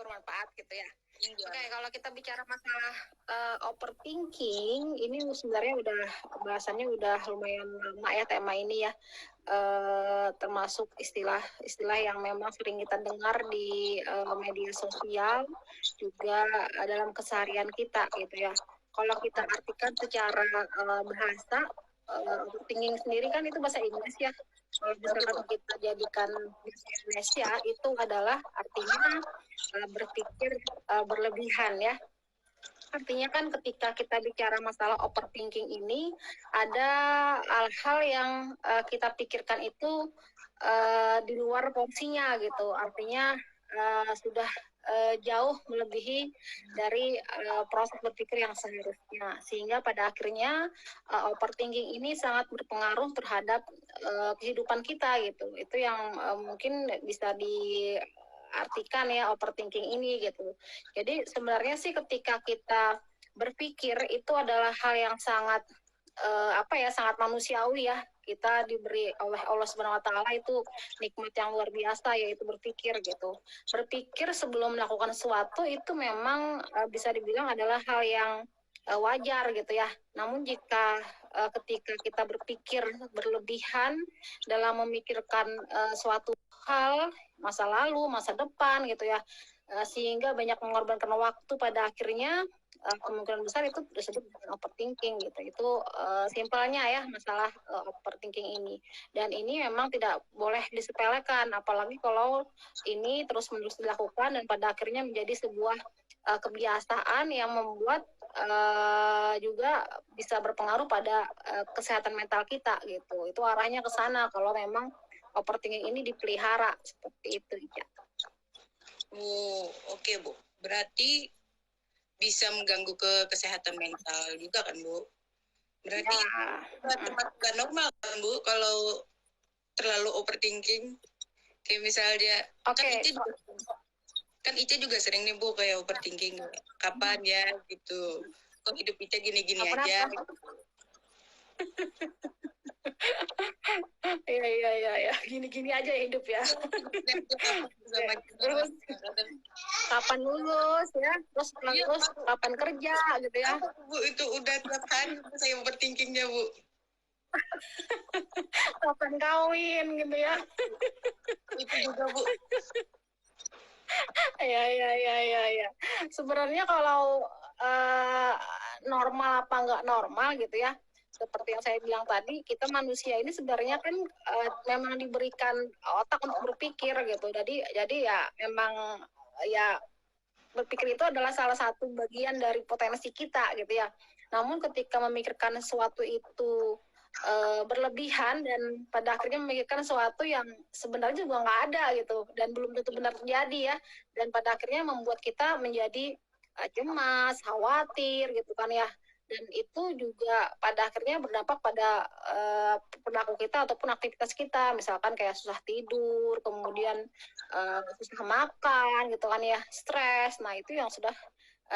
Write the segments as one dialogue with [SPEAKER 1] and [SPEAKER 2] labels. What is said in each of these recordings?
[SPEAKER 1] bermanfaat gitu ya. Oke, kalau kita bicara masalah overthinking, ini sebenarnya bahasannya udah lumayan lama ya tema ini ya. Termasuk istilah-istilah yang memang sering kita dengar di media sosial, juga dalam keseharian kita gitu ya. Kalau kita artikan secara bahasa, overthinking sendiri kan itu bahasa Inggris ya. Kalau misalkan kita jadikan bahasa Indonesia, itu adalah artinya berpikir berlebihan ya. Artinya kan ketika kita bicara masalah overthinking ini, ada hal-hal yang kita pikirkan itu di luar porsinya gitu. Artinya sudah jauh melebihi dari proses berpikir yang seharusnya. Sehingga pada akhirnya overthinking ini sangat berpengaruh terhadap kehidupan kita gitu. Itu yang mungkin bisa diartikan ya overthinking ini gitu. Jadi sebenarnya sih ketika kita berpikir itu adalah hal yang sangat sangat manusiawi ya. Kita diberi oleh Allah Subhanahu wa taala itu nikmat yang luar biasa, yaitu berpikir gitu. Berpikir sebelum melakukan sesuatu itu memang bisa dibilang adalah hal yang wajar gitu ya. Namun jika ketika kita berpikir berlebihan dalam memikirkan suatu hal, masa lalu, masa depan gitu ya, sehingga banyak mengorbankan waktu, pada akhirnya kemungkinan besar itu disebut overthinking gitu. Itu simpelnya ya masalah overthinking ini. Dan ini memang tidak boleh disepelekan, apalagi kalau ini terus-menerus dilakukan dan pada akhirnya menjadi sebuah kebiasaan yang membuat juga bisa berpengaruh pada kesehatan mental kita gitu. Itu arahnya ke sana kalau memang overthinking ini dipelihara seperti itu ya.
[SPEAKER 2] Oh, oke, Bu. Berarti bisa mengganggu ke kesehatan mental juga kan, Bu? Berarti termasuk gak normal kan, Bu, kalau terlalu overthinking? Kayak misalnya, kan Ica juga sering nih, Bu, kayak overthinking. Kapan ya, gitu. Kok hidup Ica gini-gini aja, gitu.
[SPEAKER 1] Iya, gini-gini aja hidup ya. Terus kapan lulus ya, terus lulus kapan kerja gitu ya.
[SPEAKER 2] Bu, itu udah tiap hari saya overthinkingnya, Bu.
[SPEAKER 1] Kapan kawin gitu ya.
[SPEAKER 2] Itu juga, Bu.
[SPEAKER 1] Iya. Sebenarnya kalau normal apa nggak normal gitu ya, seperti yang saya bilang tadi, kita manusia ini sebenarnya kan memang diberikan otak untuk berpikir gitu. Jadi ya memang ya berpikir itu adalah salah satu bagian dari potensi kita gitu ya. Namun ketika memikirkan sesuatu itu berlebihan dan pada akhirnya memikirkan sesuatu yang sebenarnya juga nggak ada gitu dan belum tentu benar terjadi ya, dan pada akhirnya membuat kita menjadi cemas, khawatir gitu kan ya, dan itu juga pada akhirnya berdampak pada perilaku kita ataupun aktivitas kita, misalkan kayak susah tidur, kemudian susah makan gitu kan ya, stres. Nah itu yang sudah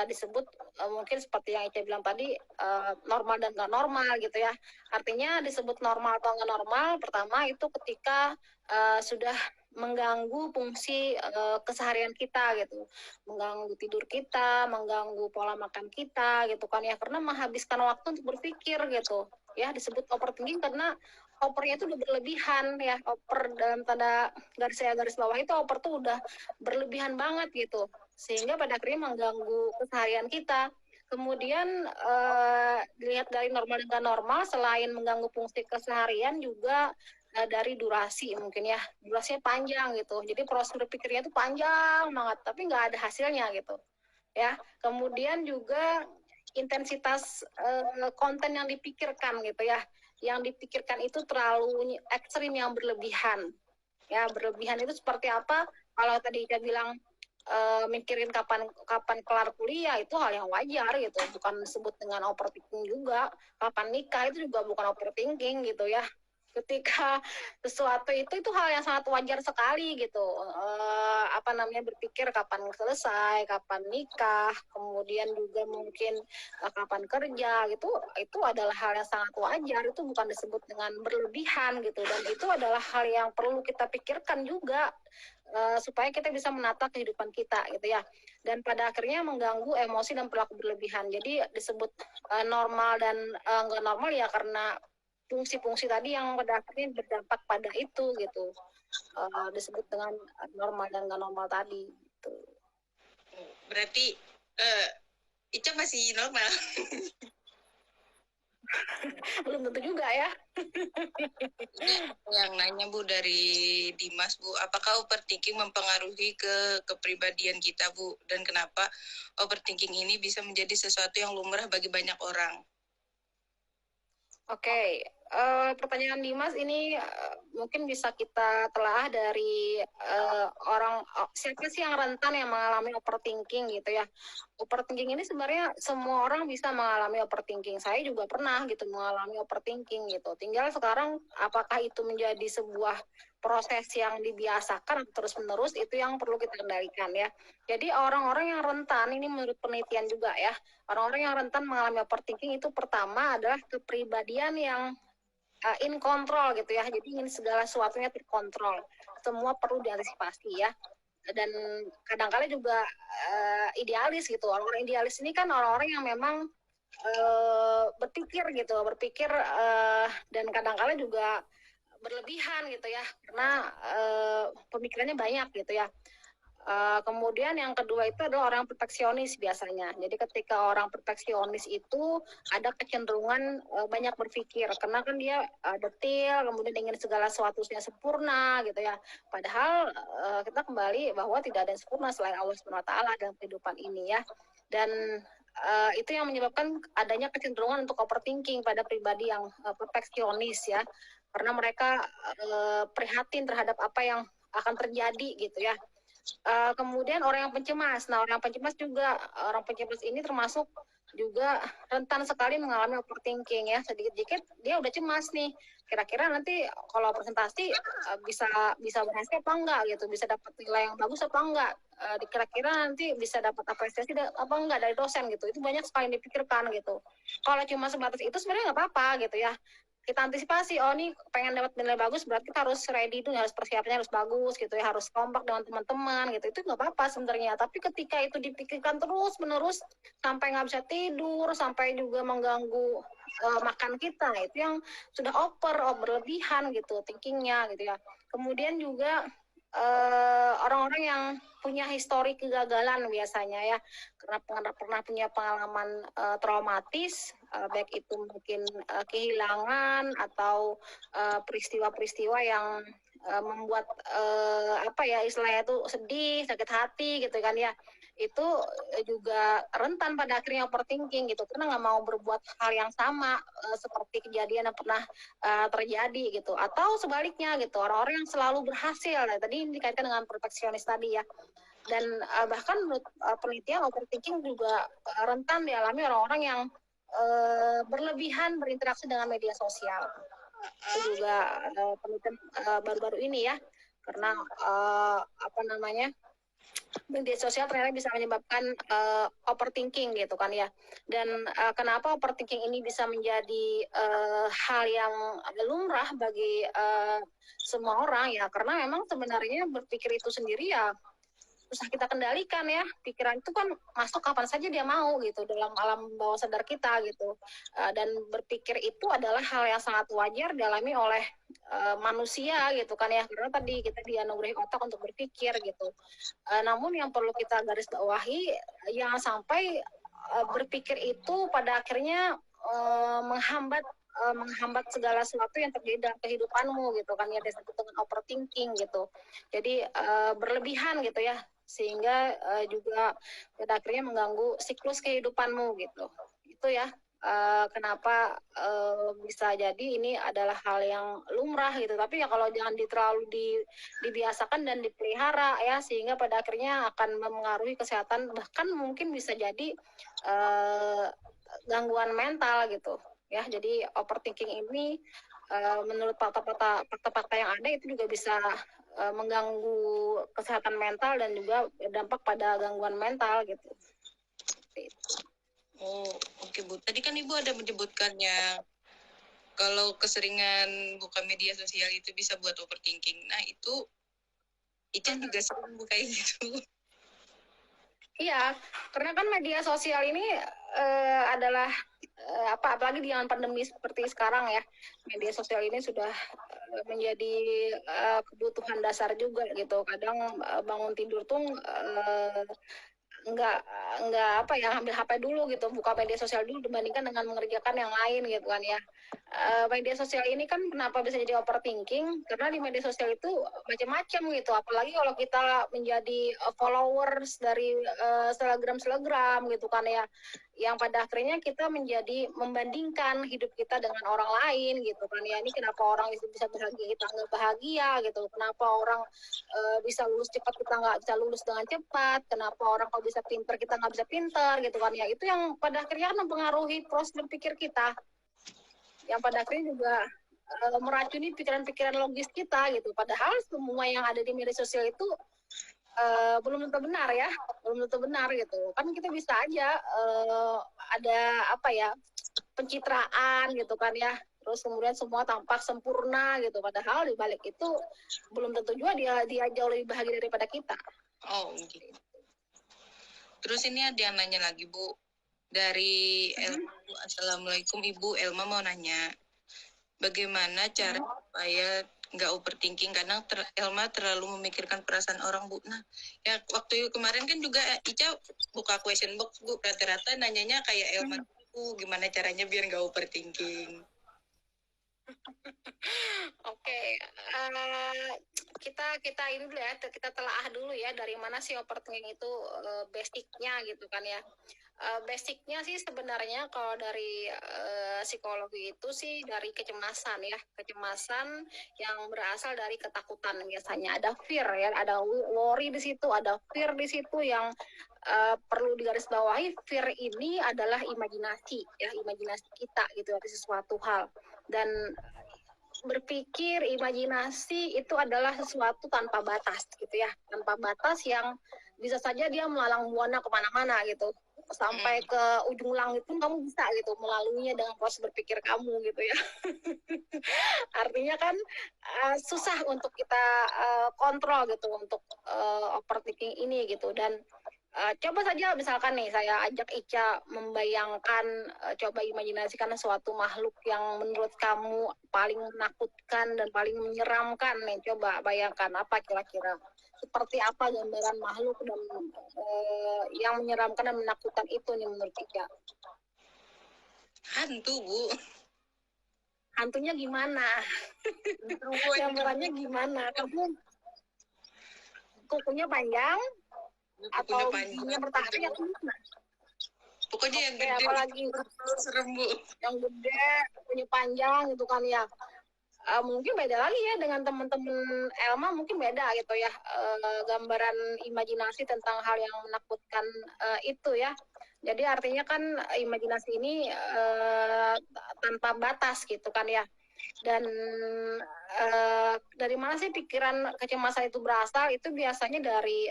[SPEAKER 1] disebut mungkin seperti yang Ica bilang tadi, normal dan nggak normal gitu ya. Artinya disebut normal atau nggak normal, pertama itu ketika sudah mengganggu fungsi keseharian kita gitu, mengganggu tidur kita, mengganggu pola makan kita gitu kan ya, karena menghabiskan waktu untuk berpikir gitu ya. Disebut overthinking karena overnya itu udah berlebihan ya. Over dalam tanda garis bawah itu over tuh udah berlebihan banget gitu, sehingga pada akhirnya mengganggu keseharian kita. Kemudian dilihat dari normal dan normal, selain mengganggu fungsi keseharian juga dari durasi mungkin ya, durasinya panjang gitu, jadi proses berpikirnya itu panjang banget tapi nggak ada hasilnya gitu ya. Kemudian juga intensitas konten yang dipikirkan gitu ya, yang dipikirkan itu terlalu ekstrim, yang berlebihan ya. Berlebihan itu seperti apa? Kalau tadi kita bilang mikirin kapan kelar kuliah, itu hal yang wajar gitu, bukan disebut dengan overthinking juga. Kapan nikah itu juga bukan overthinking gitu ya. Ketika sesuatu itu hal yang sangat wajar sekali gitu. Berpikir kapan selesai, kapan nikah, kemudian juga mungkin kapan kerja gitu, itu adalah hal yang sangat wajar, itu bukan disebut dengan berlebihan gitu. Dan itu adalah hal yang perlu kita pikirkan juga supaya kita bisa menata kehidupan kita gitu ya, dan pada akhirnya mengganggu emosi dan perilaku berlebihan. Jadi disebut normal dan nggak normal ya karena fungsi-fungsi tadi yang pada akhirnya berdampak pada itu gitu, disebut dengan normal dan nggak normal tadi gitu.
[SPEAKER 2] Berarti Ica masih normal.
[SPEAKER 1] Belum tentu juga ya.
[SPEAKER 2] Yang nanya Bu dari Dimas Bu, apakah overthinking mempengaruhi ke kepribadian kita Bu, dan kenapa overthinking ini bisa menjadi sesuatu yang lumrah bagi banyak orang?
[SPEAKER 1] Oke, pertanyaan Dimas ini mungkin bisa kita telah dari siapa sih yang rentan yang mengalami overthinking gitu ya. Overthinking ini sebenarnya semua orang bisa mengalami overthinking. Saya juga pernah gitu mengalami overthinking gitu. Tinggal sekarang apakah itu menjadi sebuah proses yang dibiasakan terus-menerus, itu yang perlu kita kendalikan ya. Jadi orang-orang yang rentan ini menurut penelitian juga ya, orang-orang yang rentan mengalami overthinking itu pertama adalah kepribadian yang in control gitu ya. Jadi ingin segala sesuatunya terkontrol. Semua perlu diantisipasi ya. Dan kadang-kala juga idealis gitu. Orang-orang idealis ini kan orang-orang yang memang berpikir gitu, dan kadang-kala juga berlebihan gitu ya, karena pemikirannya banyak gitu ya. Kemudian yang kedua itu adalah orang perfeksionis biasanya. Jadi ketika orang perfeksionis itu ada kecenderungan banyak berpikir, karena kan dia detail, kemudian ingin segala sesuatunya sempurna gitu ya. Padahal kita kembali bahwa tidak ada yang sempurna selain Allah SWT dalam kehidupan ini ya. Dan itu yang menyebabkan adanya kecenderungan untuk overthinking pada pribadi yang perfeksionis ya, karena mereka prihatin terhadap apa yang akan terjadi gitu ya. Kemudian orang yang pencemas. Nah, orang pencemas ini termasuk juga rentan sekali mengalami overthinking ya. Sedikit-sedikit dia udah cemas nih. Kira-kira nanti kalau presentasi bisa berhasil apa enggak gitu, bisa dapat nilai yang bagus apa enggak, kira-kira nanti bisa dapat apresiasi apa enggak dari dosen gitu. Itu banyak sekali yang dipikirkan gitu. Kalau cuma sebatas itu sebenarnya nggak apa-apa gitu ya, kita antisipasi. Oh, nih pengen dapat nilai bagus berarti kita harus ready itu, harus persiapannya harus bagus gitu ya, harus kompak dengan teman-teman gitu. Itu nggak apa-apa sebenarnya, tapi ketika itu dipikirkan terus menerus sampai nggak bisa tidur, sampai juga mengganggu makan kita, itu yang sudah berlebihan gitu thinkingnya gitu ya. Kemudian juga orang-orang yang punya histori kegagalan biasanya ya, karena pernah punya pengalaman traumatis, baik itu mungkin kehilangan atau peristiwa-peristiwa yang membuat apa ya istilahnya itu sedih, sakit hati gitu kan ya. Itu juga rentan pada akhirnya overthinking gitu, karena nggak mau berbuat hal yang sama seperti kejadian yang pernah terjadi gitu. Atau sebaliknya gitu, orang-orang yang selalu berhasil, nah, tadi dikaitkan dengan perfeksionis tadi ya. Dan bahkan menurut penelitian overthinking juga rentan dialami orang-orang yang berlebihan berinteraksi dengan media sosial. Itu juga penelitian baru-baru ini ya, karena apa namanya, media sosial ternyata bisa menyebabkan overthinking gitu kan ya. Dan kenapa overthinking ini bisa menjadi hal yang lumrah bagi semua orang ya, karena memang sebenarnya berpikir itu sendiri ya susah kita kendalikan ya. Pikiran itu kan masuk kapan saja dia mau gitu dalam alam bawah sadar kita gitu. Dan berpikir itu adalah hal yang sangat wajar dialami oleh manusia gitu kan ya, karena tadi kita dianugerahi otak untuk berpikir gitu. Namun yang perlu kita garis bawahi, jangan sampai berpikir itu pada akhirnya menghambat segala sesuatu yang terjadi dalam kehidupanmu gitu kan ya, disebut dengan overthinking gitu. Jadi berlebihan gitu ya, sehingga juga pada akhirnya mengganggu siklus kehidupanmu gitu. Itu ya kenapa bisa jadi ini adalah hal yang lumrah gitu. Tapi ya kalau jangan dibiasakan dan dipelihara ya, sehingga pada akhirnya akan mempengaruhi kesehatan, bahkan mungkin bisa jadi gangguan mental gitu ya. Jadi overthinking ini menurut fakta-fakta yang ada itu juga bisa mengganggu kesehatan mental dan juga berdampak pada gangguan mental gitu.
[SPEAKER 2] Oh, oke Bu. Tadi kan Ibu ada menyebutkannya kalau keseringan buka media sosial itu bisa buat overthinking. Nah, itu Ica juga sering kayak gitu.
[SPEAKER 1] Iya, karena kan media sosial ini adalah apalagi di zaman pandemi seperti sekarang ya, media sosial ini sudah menjadi kebutuhan dasar juga gitu. Kadang bangun tidur tuh nggak nggak apa ya, ambil HP dulu gitu, buka media sosial dulu dibandingkan dengan mengerjakan yang lain gitu kan ya. Media sosial ini kan kenapa bisa jadi overthinking, karena di media sosial itu macam-macam gitu, apalagi kalau kita menjadi followers dari selegram gitu kan ya, yang pada akhirnya kita menjadi membandingkan hidup kita dengan orang lain gitu kan ya. Ini kenapa orang itu bisa bahagia, kita nggak bahagia gitu, kenapa orang bisa lulus cepat, kita nggak bisa lulus dengan cepat, kenapa orang kok bisa pinter, kita nggak bisa pinter gitu kan ya. Itu yang pada akhirnya mempengaruhi proses berpikir kita, yang pada akhirnya juga meracuni pikiran-pikiran logis kita gitu. Padahal semua yang ada di media sosial itu belum tentu benar ya, belum tentu benar gitu. Kan kita bisa aja ada apa ya, pencitraan gitu kan ya, terus kemudian semua tampak sempurna gitu, padahal di balik itu belum tentu juga dia jauh lebih bahagia daripada kita.
[SPEAKER 2] Oh gitu. Terus ini ada yang nanya lagi Bu, dari Elma. Assalamualaikum Ibu, Elma mau nanya, bagaimana cara supaya nggak overthinking? Kadang Elma terlalu memikirkan perasaan orang Bu. Nah ya waktu kemarin kan juga Ica buka question box Bu, rata-rata nanyanya kayak Elma Bu, gimana caranya biar nggak overthinking?
[SPEAKER 1] Oke, kita ini dulu ya, kita telaah dulu ya, dari mana sih overthinking itu basicnya gitu kan ya. Basicnya sih sebenarnya kalau dari psikologi itu sih dari kecemasan ya, kecemasan yang berasal dari ketakutan. Biasanya ada fear ya, ada worry di situ, ada fear di situ, yang perlu digarisbawahi. Fear ini adalah imajinasi ya, imajinasi kita gitu dari sesuatu hal. Dan berpikir, imajinasi itu adalah sesuatu tanpa batas gitu ya, tanpa batas yang bisa saja dia melalang buana kemana-mana gitu, sampai ke ujung langit pun kamu bisa gitu melaluinya dengan proses berpikir kamu gitu ya. Artinya kan susah untuk kita kontrol gitu untuk overthinking ini gitu. Dan coba saja misalkan nih saya ajak Ica membayangkan, coba imajinasikan suatu makhluk yang menurut kamu paling menakutkan dan paling menyeramkan nih. Coba bayangkan apa kira-kira, seperti apa gambaran makhluk dan yang menyeramkan dan menakutkan itu nih menurut Ica?
[SPEAKER 2] Hantu Bu.
[SPEAKER 1] Hantunya gimana? Gambarannya gimana? Kamu kukunya panjang atau giginya bertahan atau gimana?
[SPEAKER 2] Pokoknya yang gede,
[SPEAKER 1] apalagi
[SPEAKER 2] serem Bu.
[SPEAKER 1] Yang gede, punya panjang gitu kan ya. Mungkin beda lagi ya dengan teman-teman Elma, mungkin beda gitu ya, gambaran imajinasi tentang hal yang menakutkan itu ya. Jadi artinya kan imajinasi ini tanpa batas gitu kan ya. Dan dari mana sih pikiran kecemasan itu berasal? Itu biasanya dari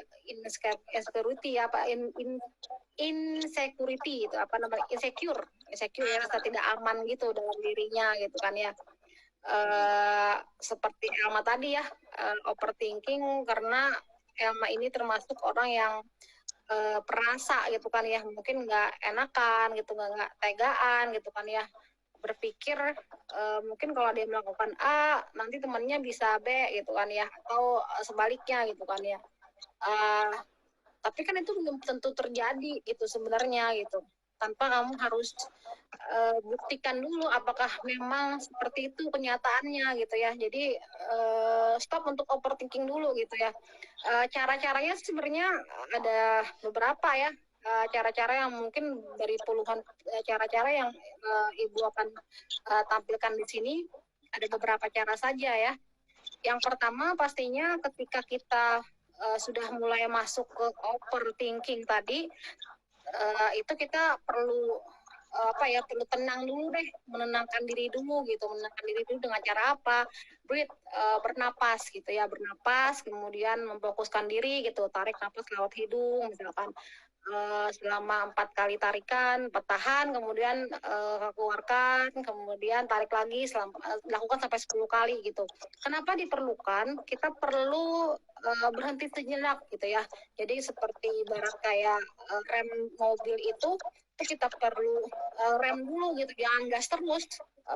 [SPEAKER 1] insecurity ya, Pak, insecurity itu apa namanya, insecure ya, rasa tidak aman gitu dalam dirinya gitu kan ya. Seperti Elma tadi ya, overthinking karena Elma ini termasuk orang yang perasa gitu kan ya, mungkin nggak enakan gitu, nggak tegaan gitu kan ya, berpikir mungkin kalau dia melakukan A nanti temannya bisa B gitu kan ya, atau sebaliknya gitu kan ya. Tapi kan itu belum tentu terjadi gitu sebenarnya gitu, tanpa kamu harus buktikan dulu apakah memang seperti itu kenyataannya gitu ya. Jadi stop untuk overthinking dulu gitu ya. Cara-caranya sebenarnya ada beberapa ya, cara-cara yang mungkin dari puluhan cara-cara yang Ibu akan tampilkan di sini. Ada beberapa cara saja ya. Yang pertama pastinya ketika kita sudah mulai masuk ke overthinking tadi, itu kita perlu perlu tenang dulu deh, menenangkan diri dulu gitu. Menenangkan diri dulu dengan cara apa? Breathe, bernapas gitu ya, bernapas, kemudian memfokuskan diri gitu, tarik nafas lewat hidung misalkan. selama 4 kali tarikan, tahan, kemudian keluarkan, kemudian tarik lagi, lakukan sampai 10 kali gitu. Kenapa diperlukan? Kita perlu berhenti sejenak gitu ya. Jadi seperti ibarat kayak rem mobil itu kita perlu rem dulu gitu, jangan gas terus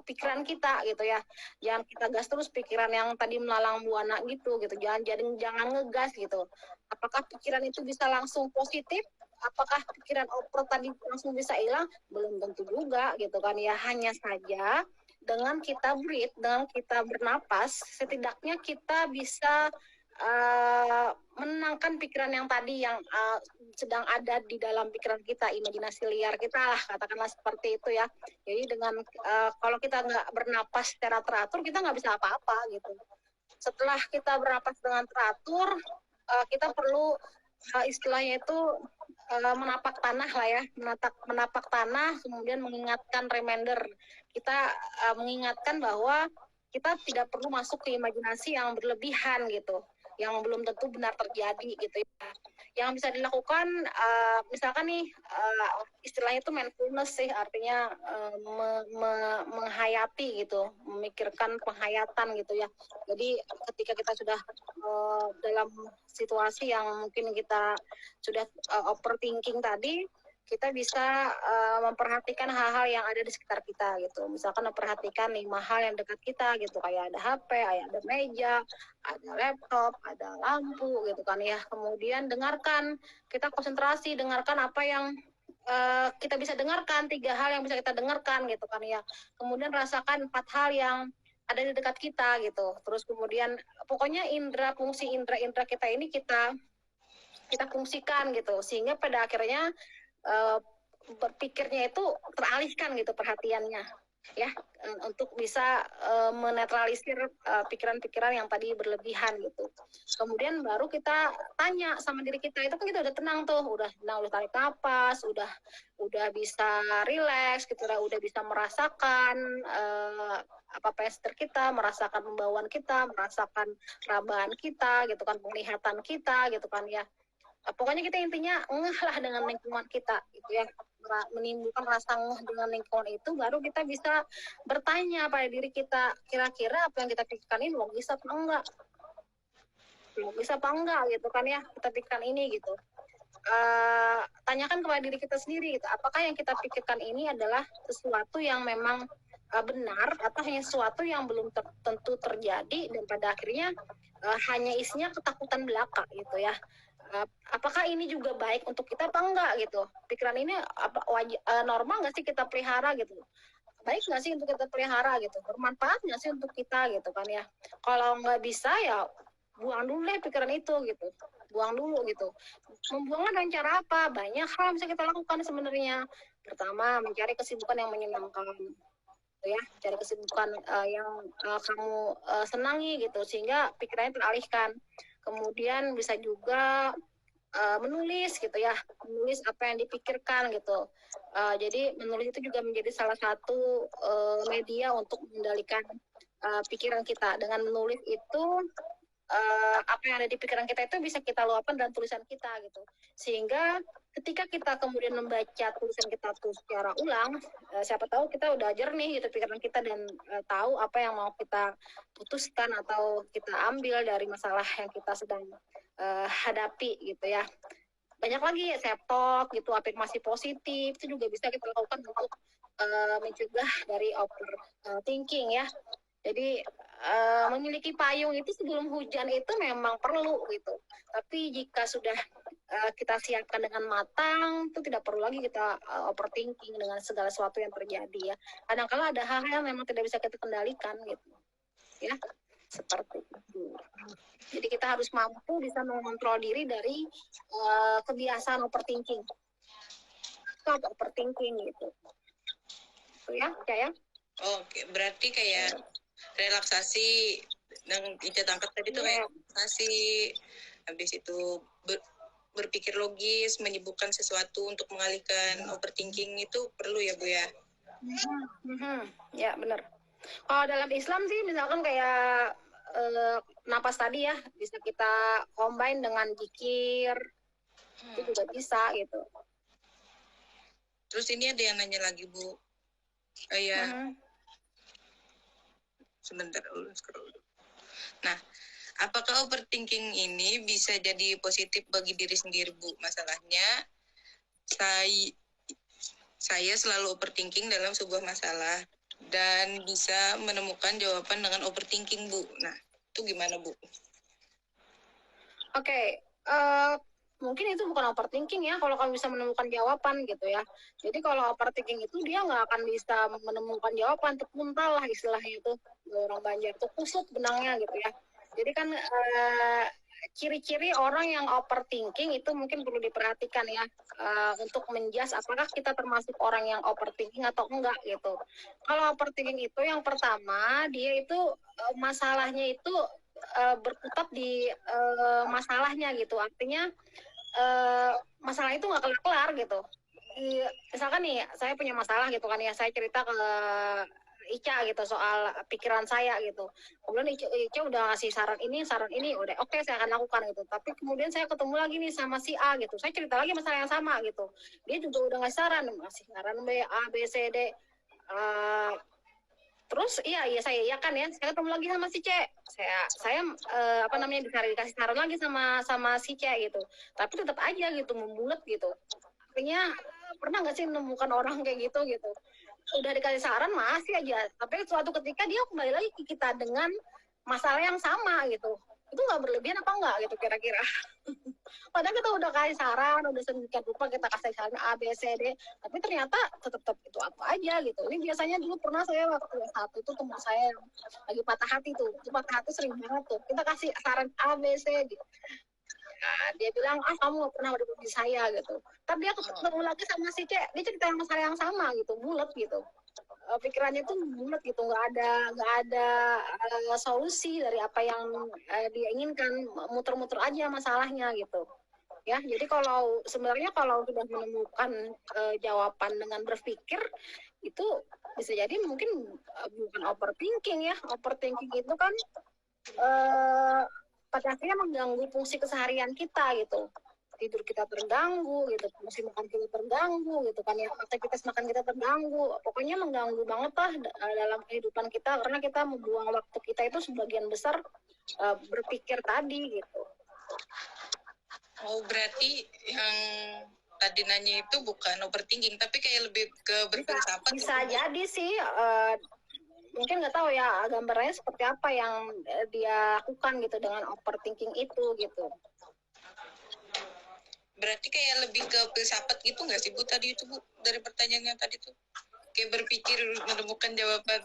[SPEAKER 1] pikiran kita gitu ya, jangan kita gas terus pikiran yang tadi melalang buana gitu, jangan ngegas gitu. Apakah pikiran itu bisa langsung positif? Apakah pikiran oper tadi langsung bisa hilang? Belum tentu juga gitu kan ya. Hanya saja dengan kita breathe, dengan kita bernapas, setidaknya kita bisa menenangkan pikiran yang tadi yang sedang ada di dalam pikiran kita, imajinasi liar kita lah, katakanlah seperti itu ya. Jadi dengan kalau kita nggak bernapas secara teratur, kita nggak bisa apa-apa gitu. Setelah kita bernapas dengan teratur, kita perlu istilahnya itu menapak tanah lah ya, menapak tanah, kemudian mengingatkan reminder. Kita mengingatkan bahwa kita tidak perlu masuk ke imajinasi yang berlebihan gitu, yang belum tentu benar terjadi gitu ya. Yang bisa dilakukan misalkan nih istilahnya itu mindfulness sih, artinya menghayati gitu, memikirkan penghayatan gitu ya. Jadi ketika kita sudah dalam situasi yang mungkin kita sudah overthinking tadi, kita bisa memperhatikan hal-hal yang ada di sekitar kita gitu. Misalkan memperhatikan 5 hal yang dekat kita gitu, kayak ada HP, ada meja, ada laptop, ada lampu gitu kan ya. Kemudian dengarkan, kita konsentrasi, dengarkan apa yang kita bisa dengarkan, 3 hal yang bisa kita dengarkan gitu kan ya. Kemudian rasakan 4 hal yang ada di dekat kita gitu. Terus kemudian pokoknya fungsi indra kita ini kita fungsikan gitu, sehingga pada akhirnya berpikirnya itu teralihkan gitu perhatiannya ya, untuk bisa menetralisir pikiran-pikiran yang tadi berlebihan gitu. Kemudian baru kita tanya sama diri kita, itu kan kita udah tenang tuh, udah tarik nafas, udah bisa rileks gitu, udah bisa merasakan apa pester kita, merasakan pembawaan kita, merasakan rabahan kita gitu kan, penglihatan kita gitu kan ya. Pokoknya kita intinya ngeh lah dengan lingkungan kita gitu ya, menimbulkan rasa ngeh dengan lingkungan itu, baru kita bisa bertanya pada diri kita, kira-kira apa yang kita pikirkan ini logis apa enggak gitu kan ya, kita pikirkan ini gitu. Tanyakan kepada diri kita sendiri gitu, apakah yang kita pikirkan ini adalah sesuatu yang memang benar, atau hanya sesuatu yang belum tentu terjadi dan pada akhirnya hanya isinya ketakutan belaka gitu ya. Apakah ini juga baik untuk kita apa enggak gitu, pikiran ini normal nggak sih kita pelihara gitu, baik nggak sih untuk kita pelihara gitu, bermanfaat nggak sih untuk kita gitu kan ya. Kalau nggak bisa ya buang dulu deh pikiran itu gitu, buang dulu gitu. Membuangnya dengan cara apa? Banyak hal yang bisa kita lakukan sebenarnya. Pertama, mencari kesibukan yang menyenangkan ya, cari kesibukan yang kamu senangi gitu, sehingga pikirannya teralihkan. Kemudian bisa juga menulis gitu ya, menulis apa yang dipikirkan gitu. Jadi menulis itu juga menjadi salah satu media untuk mengendalikan pikiran kita. Dengan menulis itu apa yang ada di pikiran kita itu bisa kita luapkan dalam tulisan kita gitu, sehingga ketika kita kemudian membaca tulisan kita tuh secara ulang, siapa tahu kita udah jernih gitu pikiran kita, dan tahu apa yang mau kita putuskan atau kita ambil dari masalah yang kita sedang hadapi gitu ya. Banyak lagi ya, self talk gitu, afirmasi positif itu juga bisa kita lakukan untuk mencegah dari overthinking ya. Jadi memiliki payung itu sebelum hujan itu memang perlu gitu. Tapi jika sudah kita siapkan dengan matang, itu tidak perlu lagi kita overthinking dengan segala sesuatu yang terjadi ya. Kadang-kala ada hal-hal yang memang tidak bisa kita kendalikan gitu. Ya, seperti itu. Jadi kita harus mampu bisa mengontrol diri dari kebiasaan overthinking. Stop overthinking gitu. Itu ya, ya.
[SPEAKER 2] Oke, berarti kayak relaksasi yang Ica tangkap tadi tuh kayak relaksasi, habis itu berpikir logis, menyibukkan sesuatu untuk mengalihkan overthinking itu perlu ya Bu ya?
[SPEAKER 1] Ya benar. Kalau dalam Islam sih misalkan kayak napas tadi ya, bisa kita combine dengan zikir Itu juga bisa gitu.
[SPEAKER 2] Terus ini ada yang nanya lagi, Bu. Ya, sebentar dulu. Nah, apakah overthinking ini bisa jadi positif bagi diri sendiri, Bu? Masalahnya, saya selalu overthinking dalam sebuah masalah dan bisa menemukan jawaban dengan overthinking, Bu. Nah, itu gimana, Bu?
[SPEAKER 1] Oke, mungkin itu bukan overthinking ya, kalau kamu bisa menemukan jawaban gitu ya. Jadi kalau overthinking itu dia nggak akan bisa menemukan jawaban, terpuntal lah istilahnya itu. Orang Banjar itu kusut benangnya gitu ya. Jadi kan ciri-ciri orang yang overthinking itu mungkin perlu diperhatikan ya, untuk menjas apakah kita termasuk orang yang overthinking atau enggak gitu. Kalau overthinking itu yang pertama dia itu masalahnya itu berkutat di masalahnya gitu, artinya masalah itu nggak kelar-kelar gitu. Misalkan nih saya punya masalah gitu kan ya, saya cerita ke Ica gitu soal pikiran saya gitu, kemudian Ica udah ngasih saran ini udah oke, saya akan lakukan gitu, tapi kemudian saya ketemu lagi nih sama si A gitu, saya cerita lagi masalah yang sama gitu, dia juga udah ngasih saran B A B C D, terus iya saya iya kan ya, saya ketemu lagi sama si C, saya apa namanya dikasih saran lagi sama si C gitu, tapi tetap aja gitu membulat gitu. Artinya pernah nggak sih menemukan orang kayak gitu gitu, udah dikasih saran masih aja, tapi suatu ketika dia kembali lagi ke kita dengan masalah yang sama gitu, itu nggak berlebihan apa enggak gitu kira-kira. Padahal kita udah kasih saran, udah sedemikian rupa kita kasih saran A, B, C, D, tapi ternyata tetap itu apa aja gitu. Ini biasanya dulu pernah saya waktu S1 itu teman saya yang lagi patah hati tuh, itu patah hati sering banget tuh. Kita kasih saran A, B, C, D. Nah, dia bilang, kamu gak pernah ada di saya gitu. Tapi dia ketemu lagi sama si C, dia cerita yang masalah yang sama gitu, bulat gitu. Pikirannya tuh bulat gitu, nggak ada solusi dari apa yang dia inginkan, muter-muter aja masalahnya gitu ya. Jadi sebenarnya kalau sudah menemukan jawaban dengan berpikir itu bisa jadi mungkin bukan overthinking ya. Overthinking itu kan pada akhirnya mengganggu fungsi keseharian kita gitu, tidur kita terganggu gitu, fungsi makan kita terganggu gitu kan ya, aktivitas makan kita terganggu, pokoknya mengganggu banget lah dalam kehidupan kita, karena kita membuang waktu kita itu sebagian besar berpikir tadi gitu.
[SPEAKER 2] Oh, berarti yang tadi nanya itu bukan overthinking, tapi kayak lebih ke berfilsafat.
[SPEAKER 1] Bisa jadi sih, mungkin nggak tahu ya gambarnya seperti apa yang dia lakukan gitu dengan overthinking itu gitu.
[SPEAKER 2] Berarti kayak lebih ke filsafat gitu nggak sih, Bu, tadi itu, Bu, dari pertanyaannya tadi tuh? Kayak berpikir menemukan jawaban.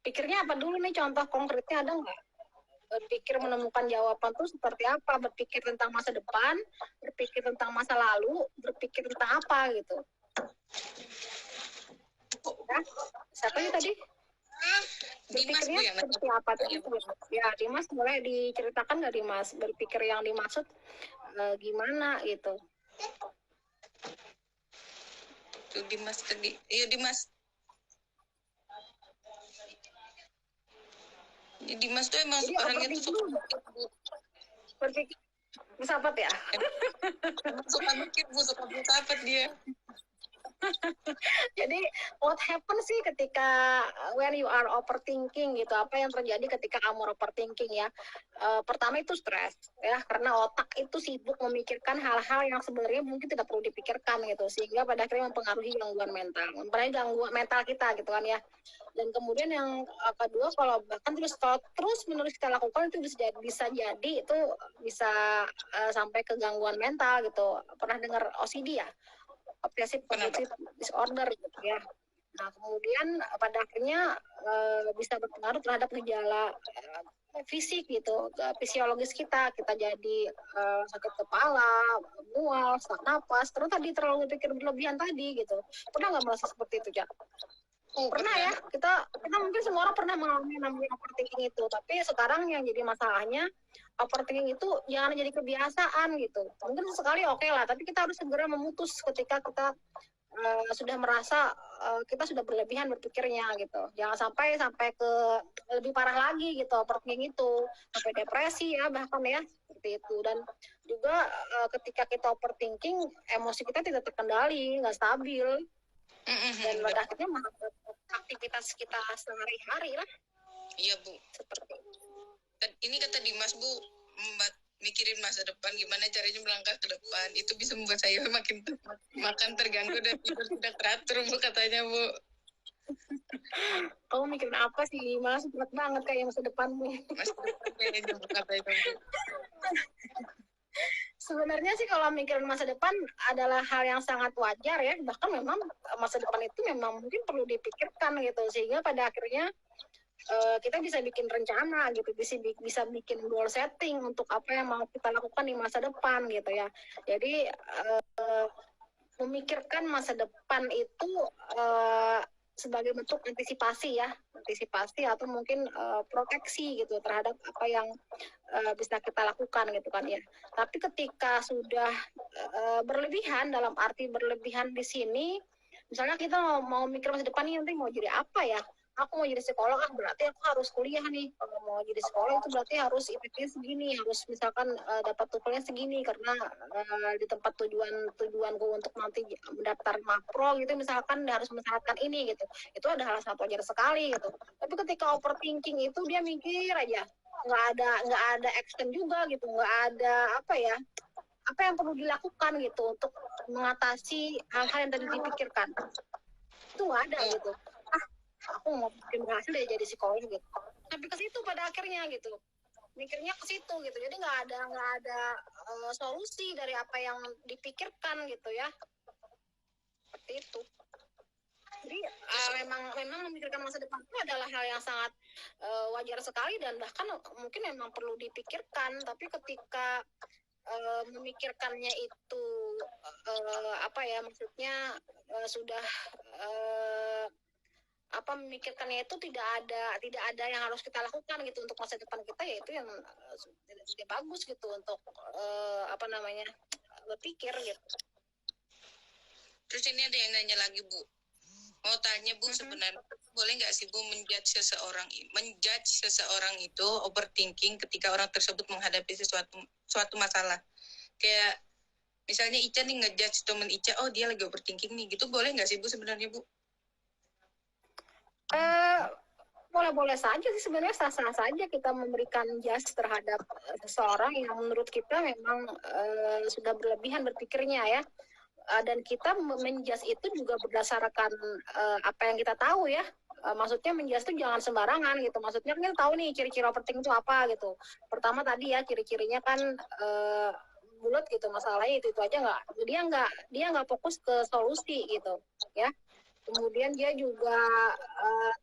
[SPEAKER 1] Pikirnya apa dulu nih, contoh konkretnya ada nggak? Berpikir menemukan jawaban tuh seperti apa? Berpikir tentang masa depan, berpikir tentang masa lalu, berpikir tentang apa gitu. Ya, siapa ini tadi?
[SPEAKER 2] Dimas, Bu,
[SPEAKER 1] berpikirnya seperti apa tadi? Ya, Dimas boleh diceritakan nggak, Dimas? Berpikir yang dimaksud gimana gitu?
[SPEAKER 2] Tuh Dimas tadi. Iya, Dimas. Dimas tuh emang orangnya tuh
[SPEAKER 1] berpikir filsafat ya.
[SPEAKER 2] Suka mikir, Bu, suka filsafat dia.
[SPEAKER 1] Jadi what happen sih ketika when you are overthinking gitu, apa yang terjadi ketika kamu overthinking ya? Pertama itu stres ya, karena otak itu sibuk memikirkan hal-hal yang sebenarnya mungkin tidak perlu dipikirkan gitu, sehingga pada akhirnya mempengaruhi gangguan mental kita gitu kan ya. Dan kemudian yang kedua, kalau terus menerus kita lakukan itu bisa jadi itu bisa sampai ke gangguan mental gitu. Pernah dengar OCD ya? Obsessive compulsive disorder gitu ya. Nah, kemudian pada akhirnya bisa berpengaruh terhadap gejala fisik gitu, fisiologis kita jadi sakit kepala, mual, sesak napas, terus tadi terlalu pikir berlebihan tadi gitu. Pernah nggak merasa seperti itu, Cak? Pernah ya, kita mungkin semua orang pernah mengalami namanya overthinking itu, tapi sekarang yang jadi masalahnya overthinking itu jangan jadi kebiasaan gitu. Mungkin sekali oke lah, tapi kita harus segera memutus ketika kita sudah merasa kita sudah berlebihan berpikirnya gitu. Jangan sampai ke lebih parah lagi gitu overthinking itu, sampai depresi ya bahkan ya seperti itu. Dan juga ketika kita overthinking, emosi kita tidak terkendali, nggak stabil, dan pada akhirnya aktivitas kita sehari-hari lah.
[SPEAKER 2] Iya Bu.
[SPEAKER 1] Seperti itu.
[SPEAKER 2] Ini kata Dimas Bu, mikirin masa depan, gimana caranya melangkah ke depan, itu bisa membuat saya makin terganggu dan tidur tidak teratur Bu, katanya Bu.
[SPEAKER 1] Kamu mikirin apa sih Mas? Berat banget kayak masa depanmu.
[SPEAKER 2] Masa depan kayaknya Bu, katanya Bu.
[SPEAKER 1] Sebenarnya sih kalau mikirin masa depan adalah hal yang sangat wajar ya, bahkan memang masa depan itu memang mungkin perlu dipikirkan gitu, sehingga pada akhirnya kita bisa bikin rencana gitu, bisa bikin goal setting untuk apa yang mau kita lakukan di masa depan gitu ya. Jadi memikirkan masa depan itu sebagai bentuk antisipasi atau mungkin proteksi gitu terhadap apa yang bisa kita lakukan gitu kan ya. Tapi ketika sudah berlebihan, dalam arti berlebihan di sini, misalnya kita mau mikir masa depan ini nanti mau jadi apa ya, aku mau jadi psikolog, berarti aku harus kuliah nih. Kalau mau jadi psikolog itu berarti harus IPK segini, harus misalkan dapat tukulnya segini, karena di tempat tujuanku untuk nanti mendaftar mapro gitu misalkan harus mensyaratkan ini gitu. Itu ada hal sangat wajar sekali gitu. Tapi ketika overthinking itu dia mikir aja, nggak ada action juga gitu, nggak ada apa yang perlu dilakukan gitu untuk mengatasi hal-hal yang tadi dipikirkan. Itu nggak ada gitu. Aku mau bikin berhasil deh jadi psikolog gitu. Tapi ke situ pada akhirnya gitu, mikirnya ke situ gitu. Jadi nggak ada solusi dari apa yang dipikirkan gitu ya. Seperti itu. Jadi memang memikirkan masa depan itu adalah hal yang sangat wajar sekali, dan bahkan mungkin memang perlu dipikirkan. Tapi ketika memikirkannya itu maksudnya sudah memikirkannya itu tidak ada yang harus kita lakukan gitu untuk masa depan kita, yaitu yang tidak bagus gitu untuk berpikir gitu.
[SPEAKER 2] Terus ini ada yang nanya lagi Bu, mau tanya Bu, sebenarnya boleh nggak sih Bu menjudge seseorang itu overthinking ketika orang tersebut menghadapi suatu masalah? Kayak misalnya Ica nih ngejudge temen Ica, oh dia lagi overthinking nih, gitu boleh nggak sih Bu sebenarnya Bu?
[SPEAKER 1] Boleh-boleh saja sih sebenarnya, sah-sah saja kita memberikan judge terhadap seseorang yang menurut kita memang sudah berlebihan berpikirnya ya. Dan kita menjudge itu juga berdasarkan apa yang kita tahu ya. Maksudnya menjudge itu jangan sembarangan gitu. Maksudnya kita tahu nih ciri-ciri overthinking itu apa gitu. Pertama tadi ya, ciri-cirinya kan bulat gitu, masalahnya itu aja, dia nggak fokus ke solusi gitu ya. Kemudian dia juga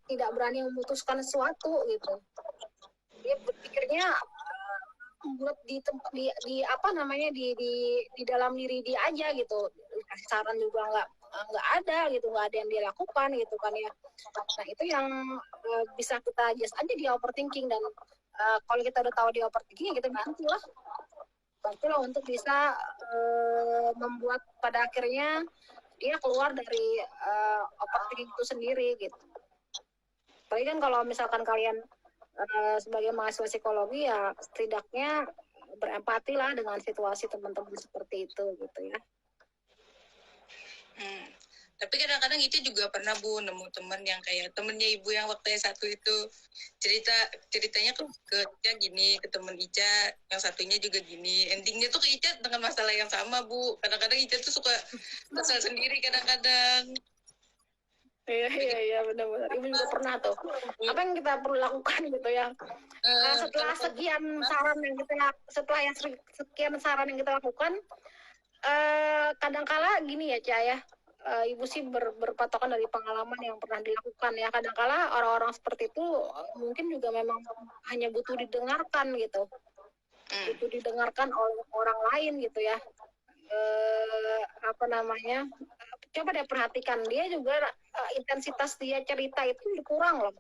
[SPEAKER 1] tidak berani memutuskan sesuatu gitu. Dia berpikirnya buat di dalam diri dia aja gitu. Kasih saran juga nggak ada gitu, nggak ada yang dia lakukan gitu kan ya. Nah itu yang bisa kita adjust aja di overthinking. Dan kalau kita udah tahu di overthinking, kita bantulah untuk bisa membuat pada akhirnya dia keluar dari overthinking itu sendiri gitu. Tapi kan kalau misalkan kalian sebagai mahasiswa psikologi ya setidaknya berempati lah dengan situasi teman-teman seperti itu gitu ya.
[SPEAKER 2] Tapi kadang-kadang itu juga pernah Bu nemu teman yang kayak temennya Ibu yang waktu S1 itu ceritanya ke Ica gini, ke temen Ica yang satunya juga gini, endingnya tuh ke Ica dengan masalah yang sama Bu. Kadang-kadang Ica tuh suka kesal sendiri kadang-kadang.
[SPEAKER 1] Iya benar-benar. Ibu juga pernah tuh. Apa yang kita perlu lakukan gitu ya? Setelah sekian saran yang kita lakukan, kadangkala gini ya Ca ya. Ibu sih berpatokan dari pengalaman yang pernah dilakukan ya. Kadangkala orang-orang seperti itu mungkin juga memang hanya butuh didengarkan gitu. Butuh didengarkan oleh orang lain gitu ya. Coba deh perhatikan, dia juga intensitas dia cerita itu kurang loh.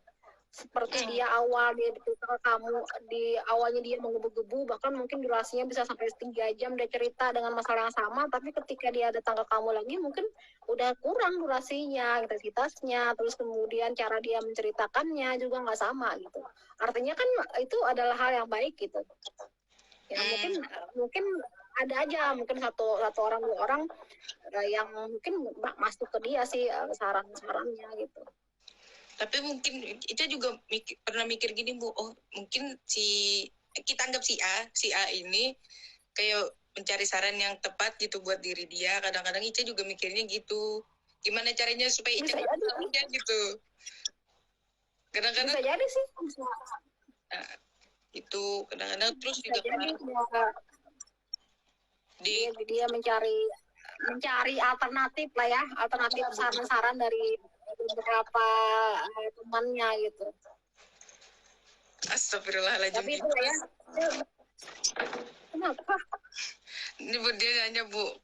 [SPEAKER 1] seperti dia awal dia cerita ke kamu, di awalnya dia menggebu-gebu, bahkan mungkin durasinya bisa sampai 3 jam dia cerita dengan masalah yang sama, tapi ketika dia datang ke kamu lagi mungkin udah kurang durasinya, intensitasnya, terus kemudian cara dia menceritakannya juga nggak sama gitu. Artinya kan itu adalah hal yang baik gitu. Ya mungkin ada aja mungkin satu orang 2 orang yang mungkin masuk ke dia sih saran-sarannya gitu.
[SPEAKER 2] Tapi mungkin Ica juga pernah mikir gini Bu, oh mungkin kita anggap si A ini kayak mencari saran yang tepat gitu buat diri dia. Kadang-kadang Ica juga mikirnya gitu, gimana caranya supaya Ica aja gitu. Kadang-kadang
[SPEAKER 1] bisa jadi sih.
[SPEAKER 2] Nah, itu kadang-kadang terus
[SPEAKER 1] bisa
[SPEAKER 2] juga
[SPEAKER 1] jadi, dia mencari alternatif lah ya, alternatif saran-saran dari beberapa temannya gitu.
[SPEAKER 2] Astagfirullahaladzim.
[SPEAKER 1] Tapi itu ya, kenapa?
[SPEAKER 2] Ini Bu, dia nanya Bu,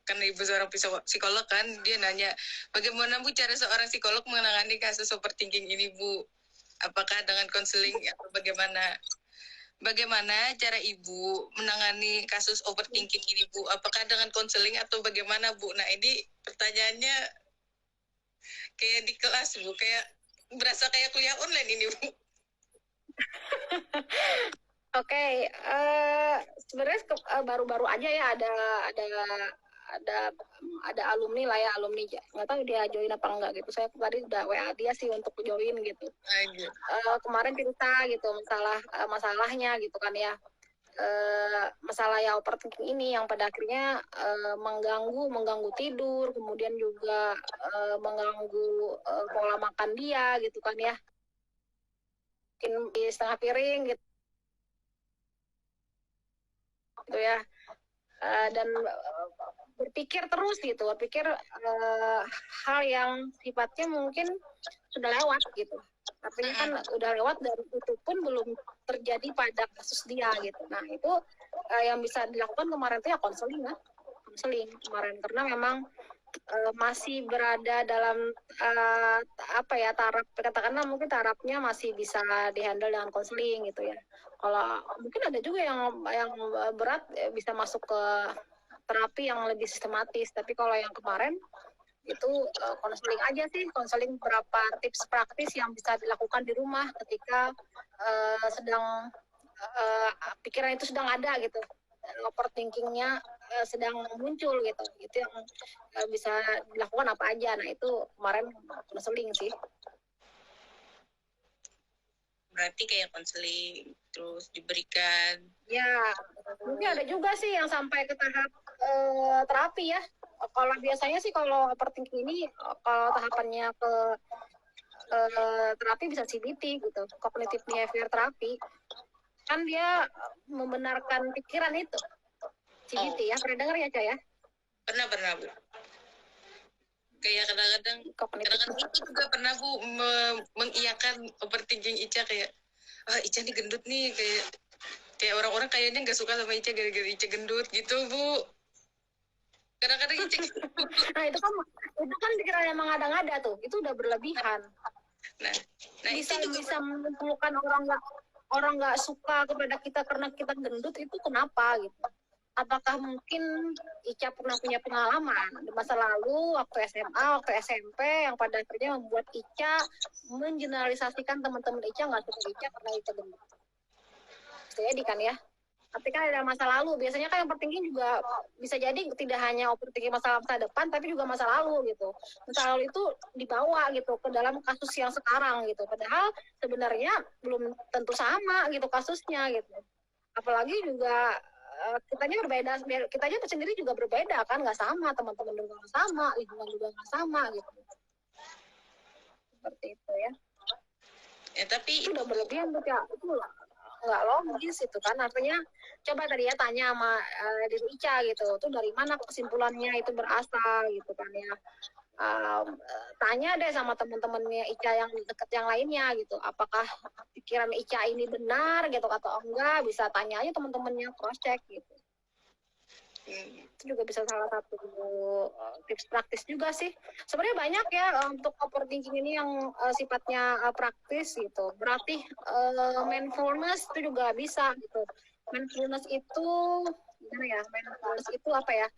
[SPEAKER 2] kan Ibu seorang psikolog kan, dia nanya bagaimana Bu cara seorang psikolog menangani kasus overthinking ini Bu? Apakah dengan konseling atau bagaimana? Bagaimana cara Ibu menangani kasus overthinking ini Bu? Apakah dengan konseling atau bagaimana Bu? Nah ini pertanyaannya kayak di kelas Bu, kayak berasa kayak kuliah online ini Bu.
[SPEAKER 1] Oke, sebenarnya baru-baru aja ya ada alumni lah ya, alumni nggak tahu dia join apa enggak gitu. Saya tadi udah WA dia sih untuk join gitu. Kemarin cerita gitu masalahnya gitu kan ya. Masalah ya overthinking ini yang pada akhirnya mengganggu tidur, kemudian juga mengganggu pola makan dia gitu kan ya, mungkin di setengah piring gitu ya, dan berpikir hal yang sifatnya mungkin sudah lewat gitu. Artinya kan udah lewat dan itu pun belum terjadi pada kasus dia gitu. Nah itu yang bisa dilakukan kemarin itu ya konseling kemarin, karena memang masih berada dalam taraf, katakanlah mungkin tarafnya masih bisa dihandle dengan konseling gitu ya. Kalau mungkin ada juga yang berat bisa masuk ke terapi yang lebih sistematis, tapi kalau yang kemarin itu konseling aja sih, konseling beberapa tips praktis yang bisa dilakukan di rumah ketika sedang pikiran itu sedang ada gitu, overthinkingnya sedang muncul gitu, itu yang bisa dilakukan apa aja. Nah itu kemarin konseling sih.
[SPEAKER 2] Berarti kayak konseling terus diberikan.
[SPEAKER 1] Ya, mungkin ada juga sih yang sampai ke tahap terapi ya. Kalau biasanya sih kalau overthinking ini kalau tahapannya ke terapi bisa CBT gitu, cognitive behavior therapy. Kan dia membenarkan pikiran itu. CBT ya, pernah dengar ya Cah ya?
[SPEAKER 2] Pernah Bu. Kayak kadang-kadang itu juga pernah Bu mengiyakan overthinking Ica, kayak Ica nih gendut nih, kayak orang-orang kayaknya nggak suka sama Ica gara-gara Ica gendut gitu Bu. Kadang-kadang Ica gitu.
[SPEAKER 1] Nah itu kan pikiran yang mengada-ngada tuh, itu udah berlebihan. Nah bisa mengumpulkan orang nggak suka kepada kita karena kita gendut, itu kenapa gitu? Apakah mungkin Ica pernah punya pengalaman di masa lalu waktu SMA, waktu SMP yang pada akhirnya membuat Ica mengeneralisasikan teman-teman Ica nggak suka Ica karena Ica gendut? Jadi kan ya. Tapi kan ada masa lalu, biasanya kan yang overthinking juga bisa jadi tidak hanya overthinking masa depan, tapi juga masa lalu gitu. Masa lalu itu dibawa gitu ke dalam kasus yang sekarang gitu. Padahal sebenarnya belum tentu sama gitu kasusnya gitu. Apalagi juga kitanya berbeda, kitanya sendiri juga berbeda kan, nggak sama, teman-teman juga nggak sama, lingkungan juga nggak sama gitu. Seperti itu ya.
[SPEAKER 2] Ya tapi
[SPEAKER 1] itu udah berlebihan tuh ya, itu nggak logis itu kan. Artinya coba tadi ya tanya sama diri Ica gitu, tuh dari mana kesimpulannya itu berasal gitu kan ya. Tanya deh sama teman-temannya Ica yang dekat yang lainnya gitu, apakah pikiran Ica ini benar gitu atau enggak, bisa tanya aja teman-temannya, cross check gitu. Itu juga bisa salah satu tips praktis juga sih. Sebenarnya banyak ya untuk overthinking ini yang sifatnya praktis gitu. Berarti mindfulness itu juga bisa gitu. Mindfulness itu gimana ya? Mindfulness itu apa ya?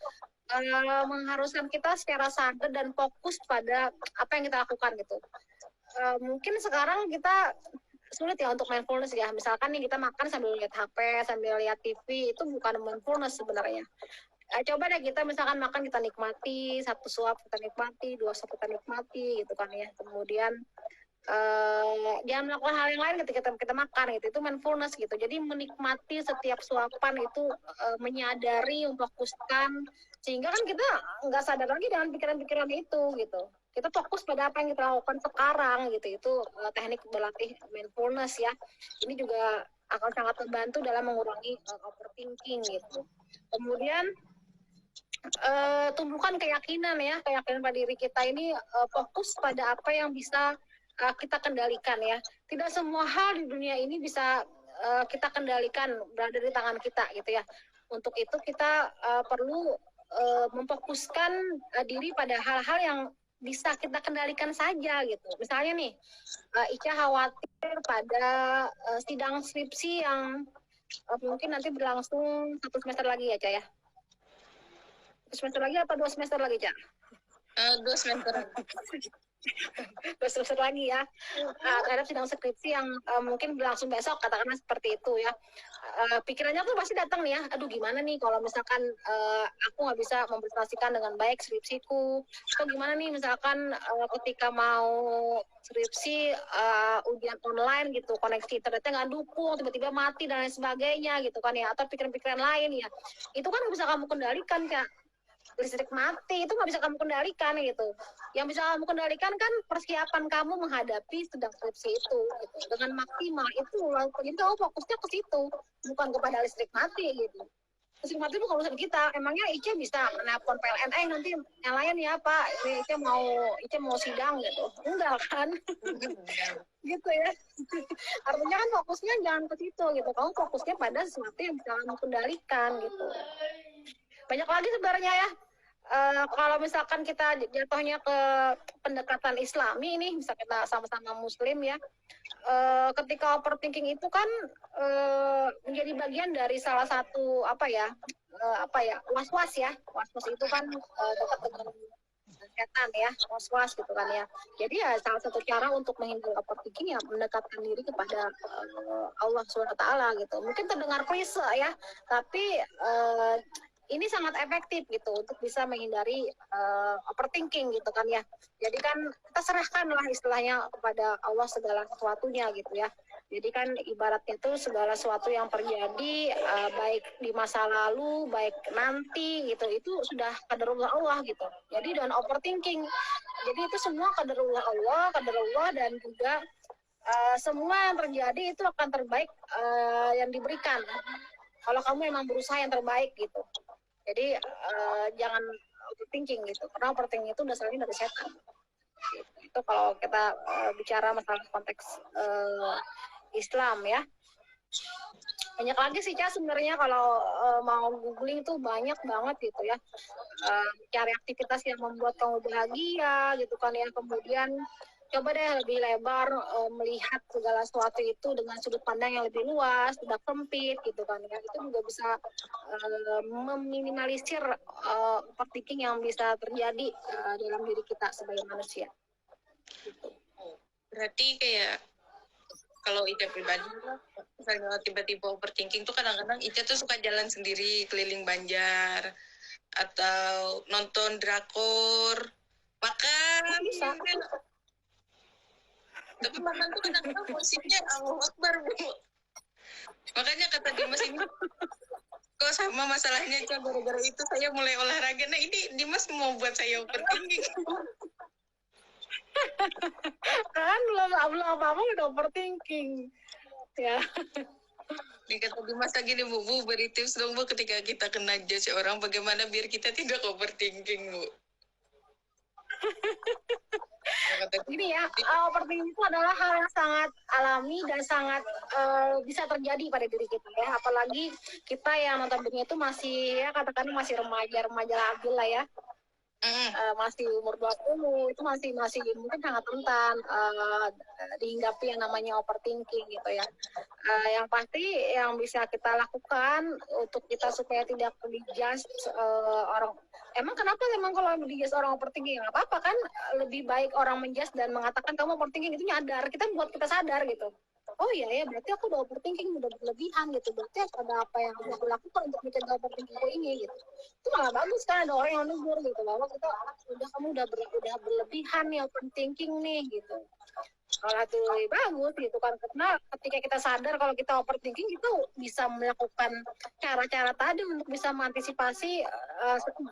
[SPEAKER 1] Mengharuskan kita secara sadar dan fokus pada apa yang kita lakukan gitu. Mungkin sekarang kita sulit ya untuk mindfulness ya. Misalkan nih kita makan sambil lihat HP, sambil lihat TV, itu bukan mindfulness sebenarnya. Coba deh kita misalkan makan kita nikmati, satu suap kita nikmati, dua suap kita nikmati gitu kan ya. Kemudian jangan melakukan hal yang lain ketika kita makan gitu, itu mindfulness gitu. Jadi menikmati setiap suapan itu, menyadari, memfokuskan, sehingga kan kita nggak sadar lagi dengan pikiran-pikiran itu gitu. Kita fokus pada apa yang kita lakukan sekarang gitu. Itu teknik berlatih mindfulness ya. Ini juga akan sangat membantu dalam mengurangi overthinking gitu. Kemudian tumbuhkan keyakinan ya, keyakinan pada diri kita ini fokus pada apa yang bisa kita kendalikan ya. Tidak semua hal di dunia ini bisa kita kendalikan, berada di tangan kita gitu ya. Untuk itu kita perlu memfokuskan diri pada hal-hal yang bisa kita kendalikan saja gitu. Misalnya nih, Ica khawatir pada sidang skripsi yang mungkin nanti berlangsung 1 semester lagi ya, Ca ya. 1 semester lagi apa 2 semester lagi, Ca?
[SPEAKER 2] 2 semester.
[SPEAKER 1] 2 semester lagi ya. Terhadap sidang skripsi yang mungkin berlangsung besok, katakanlah seperti itu ya. Pikirannya tuh pasti datang nih ya, aduh gimana nih kalau misalkan aku nggak bisa mempresentasikan dengan baik skripsiku, atau gimana nih misalkan ketika mau skripsi ujian online gitu, koneksi internetnya nggak dukung, tiba-tiba mati dan lain sebagainya gitu kan ya, atau pikiran-pikiran lain ya, itu kan nggak bisa kamu kendalikan Kak. Listrik mati itu nggak bisa kamu kendalikan gitu. Yang bisa kamu kendalikan kan persiapan kamu menghadapi sedang skripsi itu gitu. Dengan maksimal itu, jadi kamu fokusnya ke situ, bukan kepada listrik mati gitu. Listrik mati itu bukan urusan kita. Emangnya Ica bisa nelpon PLN, nanti nyalain ya Pak, ini Ica mau sidang gitu. Enggak kan? Gitu ya. Artinya kan fokusnya jangan ke situ gitu. Kamu fokusnya pada sesuatu yang bisa kamu kendalikan gitu. Banyak lagi sebenarnya ya. Kalau misalkan kita jatuhnya ke pendekatan Islami ini, bisa kita sama-sama Muslim ya. Ketika overthinking itu kan menjadi bagian dari salah satu was-was ya. Was-was itu kan dekat dengan setan ya, was-was gitu kan ya. Jadi ya salah satu cara untuk menghindari overthinking ya mendekatkan diri kepada Allah SWT gitu. Mungkin terdengar klise ya, tapi ini sangat efektif gitu untuk bisa menghindari overthinking gitu kan ya. Jadi kan kita serahkanlah istilahnya kepada Allah segala sesuatunya gitu ya. Jadi kan ibaratnya itu segala sesuatu yang terjadi baik di masa lalu, baik nanti gitu, itu sudah qadarullah Allah gitu. Jadi dengan overthinking. Jadi itu semua qadarullah Allah dan juga semua yang terjadi itu akan terbaik yang diberikan. Kalau kamu memang berusaha yang terbaik gitu. Jadi jangan overthinking gitu, karena overthinking itu dasarnya dari setan. Itu kalau kita bicara masalah konteks Islam ya. Banyak lagi sih Ca sebenarnya kalau mau googling tuh banyak banget gitu ya. Cari aktivitas yang membuat kamu bahagia gitu kan ya. Kemudian coba deh lebih lebar melihat segala sesuatu itu dengan sudut pandang yang lebih luas, tidak sempit gitu kan ya. Itu juga bisa meminimalisir overthinking yang bisa terjadi dalam diri kita sebagai manusia. Gitu.
[SPEAKER 2] Berarti kayak kalau Ica pribadi, misalnya tiba-tiba overthinking tuh kadang-kadang Ica tuh suka jalan sendiri keliling Banjar atau nonton drakor, makan.
[SPEAKER 1] Bisa.
[SPEAKER 2] Tapi makan tuh kadang-kadang porsinya Allahu Akbar, Bu. Makanya kata Dimas ini, kok sama masalahnya Ica, gara-gara itu saya mulai olahraga. Nah ini Dimas mau buat saya overthinking.
[SPEAKER 1] Kan belum apa-apa udah overthinking ya.
[SPEAKER 2] Nih kata Dimas lagi nih Bu, beri tips dong Bu ketika kita kena judge orang, bagaimana biar kita tidak overthinking Bu.
[SPEAKER 1] Ini ya, overthinking itu adalah hal yang sangat alami dan sangat bisa terjadi pada diri kita ya, apalagi kita yang notabene itu masih ya katakan masih remaja labil lah ya. Masih umur 20 itu masih mungkin sangat rentan dihinggapi yang namanya overthinking gitu ya. Yang pasti yang bisa kita lakukan untuk kita supaya tidak dijudge orang, emang kenapa emang kalau dijudge orang overthinking nggak apa-apa kan, lebih baik orang menjudge dan mengatakan kamu overthinking itu nyadar, kita buat kita sadar gitu. Oh iya ya, berarti aku udah overthinking, udah berlebihan gitu. Berarti ada apa yang harus aku lakukan untuk mencegah overthinkingku ini gitu. Itu malah bagus kan ada orang yang negur gitu, bahwa kita kamu udah berlebihan nih overthinking nih gitu. Kalau itu bagus gitu kan, karena ketika kita sadar kalau kita overthinking, kita bisa melakukan cara-cara tadi untuk bisa mengantisipasi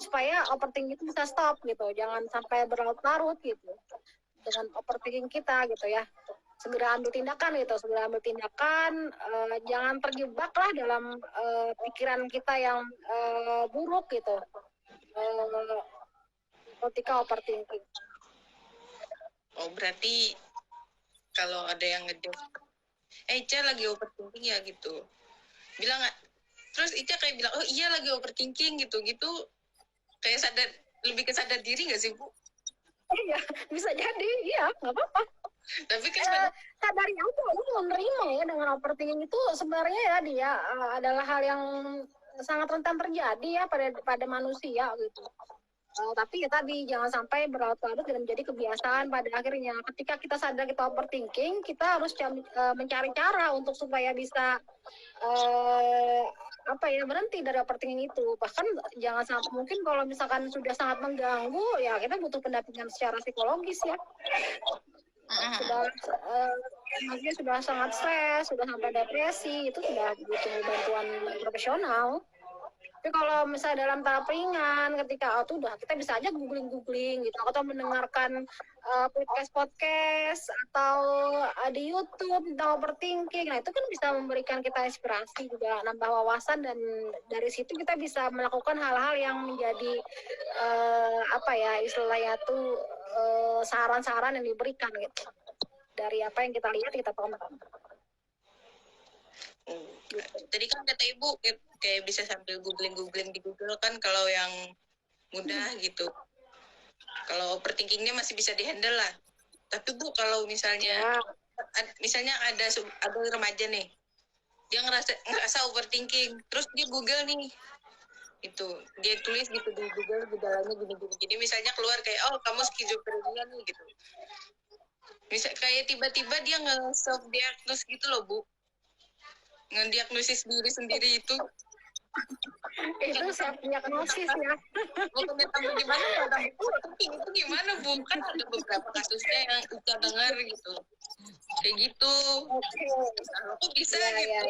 [SPEAKER 1] supaya overthinking itu bisa stop gitu, jangan sampai berlarut-larut gitu dengan overthinking kita gitu ya. Segera ambil tindakan gitu, jangan terjebak lah dalam pikiran kita yang buruk gitu ketika overthinking.
[SPEAKER 2] Oh berarti kalau ada yang ngejok, Ica lagi overthinking ya gitu, bilang terus Ica kayak bilang oh iya lagi overthinking gitu kayak lebih ke sadar diri nggak sih Bu?
[SPEAKER 1] Iya bisa jadi, iya nggak apa-apa.
[SPEAKER 2] Tapi kan
[SPEAKER 1] sadari aja, lu menerima ya dengan overthinking itu sebenarnya ya dia adalah hal yang sangat rentan terjadi ya pada manusia gitu. Tapi ya tadi jangan sampai berlarut-larut dan menjadi kebiasaan pada akhirnya. Ketika kita sadar kita overthinking, kita harus mencari cara untuk supaya bisa berhenti dari overthinking itu. Bahkan jangan sampai, mungkin kalau misalkan sudah sangat mengganggu ya kita butuh pendampingan secara psikologis ya. Sudah sangat stres, sudah sampai depresi, itu sudah butuh bantuan profesional. Tapi kalau misalnya dalam tahap ringan, ketika kita bisa aja googling gitu, atau mendengarkan podcast atau di YouTube tentang overthinking. Nah itu kan bisa memberikan kita inspirasi juga, nambah wawasan, dan dari situ kita bisa melakukan hal-hal yang menjadi istilahnya tuh saran-saran yang diberikan gitu dari apa yang kita lihat, kita tonton.
[SPEAKER 2] Tadi kan kata Ibu kayak bisa sambil googling di Google kan kalau yang mudah gitu. Kalau overthinkingnya masih bisa dihandle lah. Tapi Bu kalau misalnya ada remaja nih, dia ngerasa overthinking, terus dia Google nih, itu dia tulis gitu di Google gejalanya gini, misalnya keluar kayak oh kamu skizofrenia nih gitu. Bisa kayak tiba-tiba dia nge-self diagnose gitu loh Bu. Ngediagnosis diri sendiri itu
[SPEAKER 1] self diagnosis ya.
[SPEAKER 2] Bukannya tamu gimana itu gimana Bu? Kan ada beberapa kasusnya yang Ica dengar gitu kayak gitu. Kok bisa gitu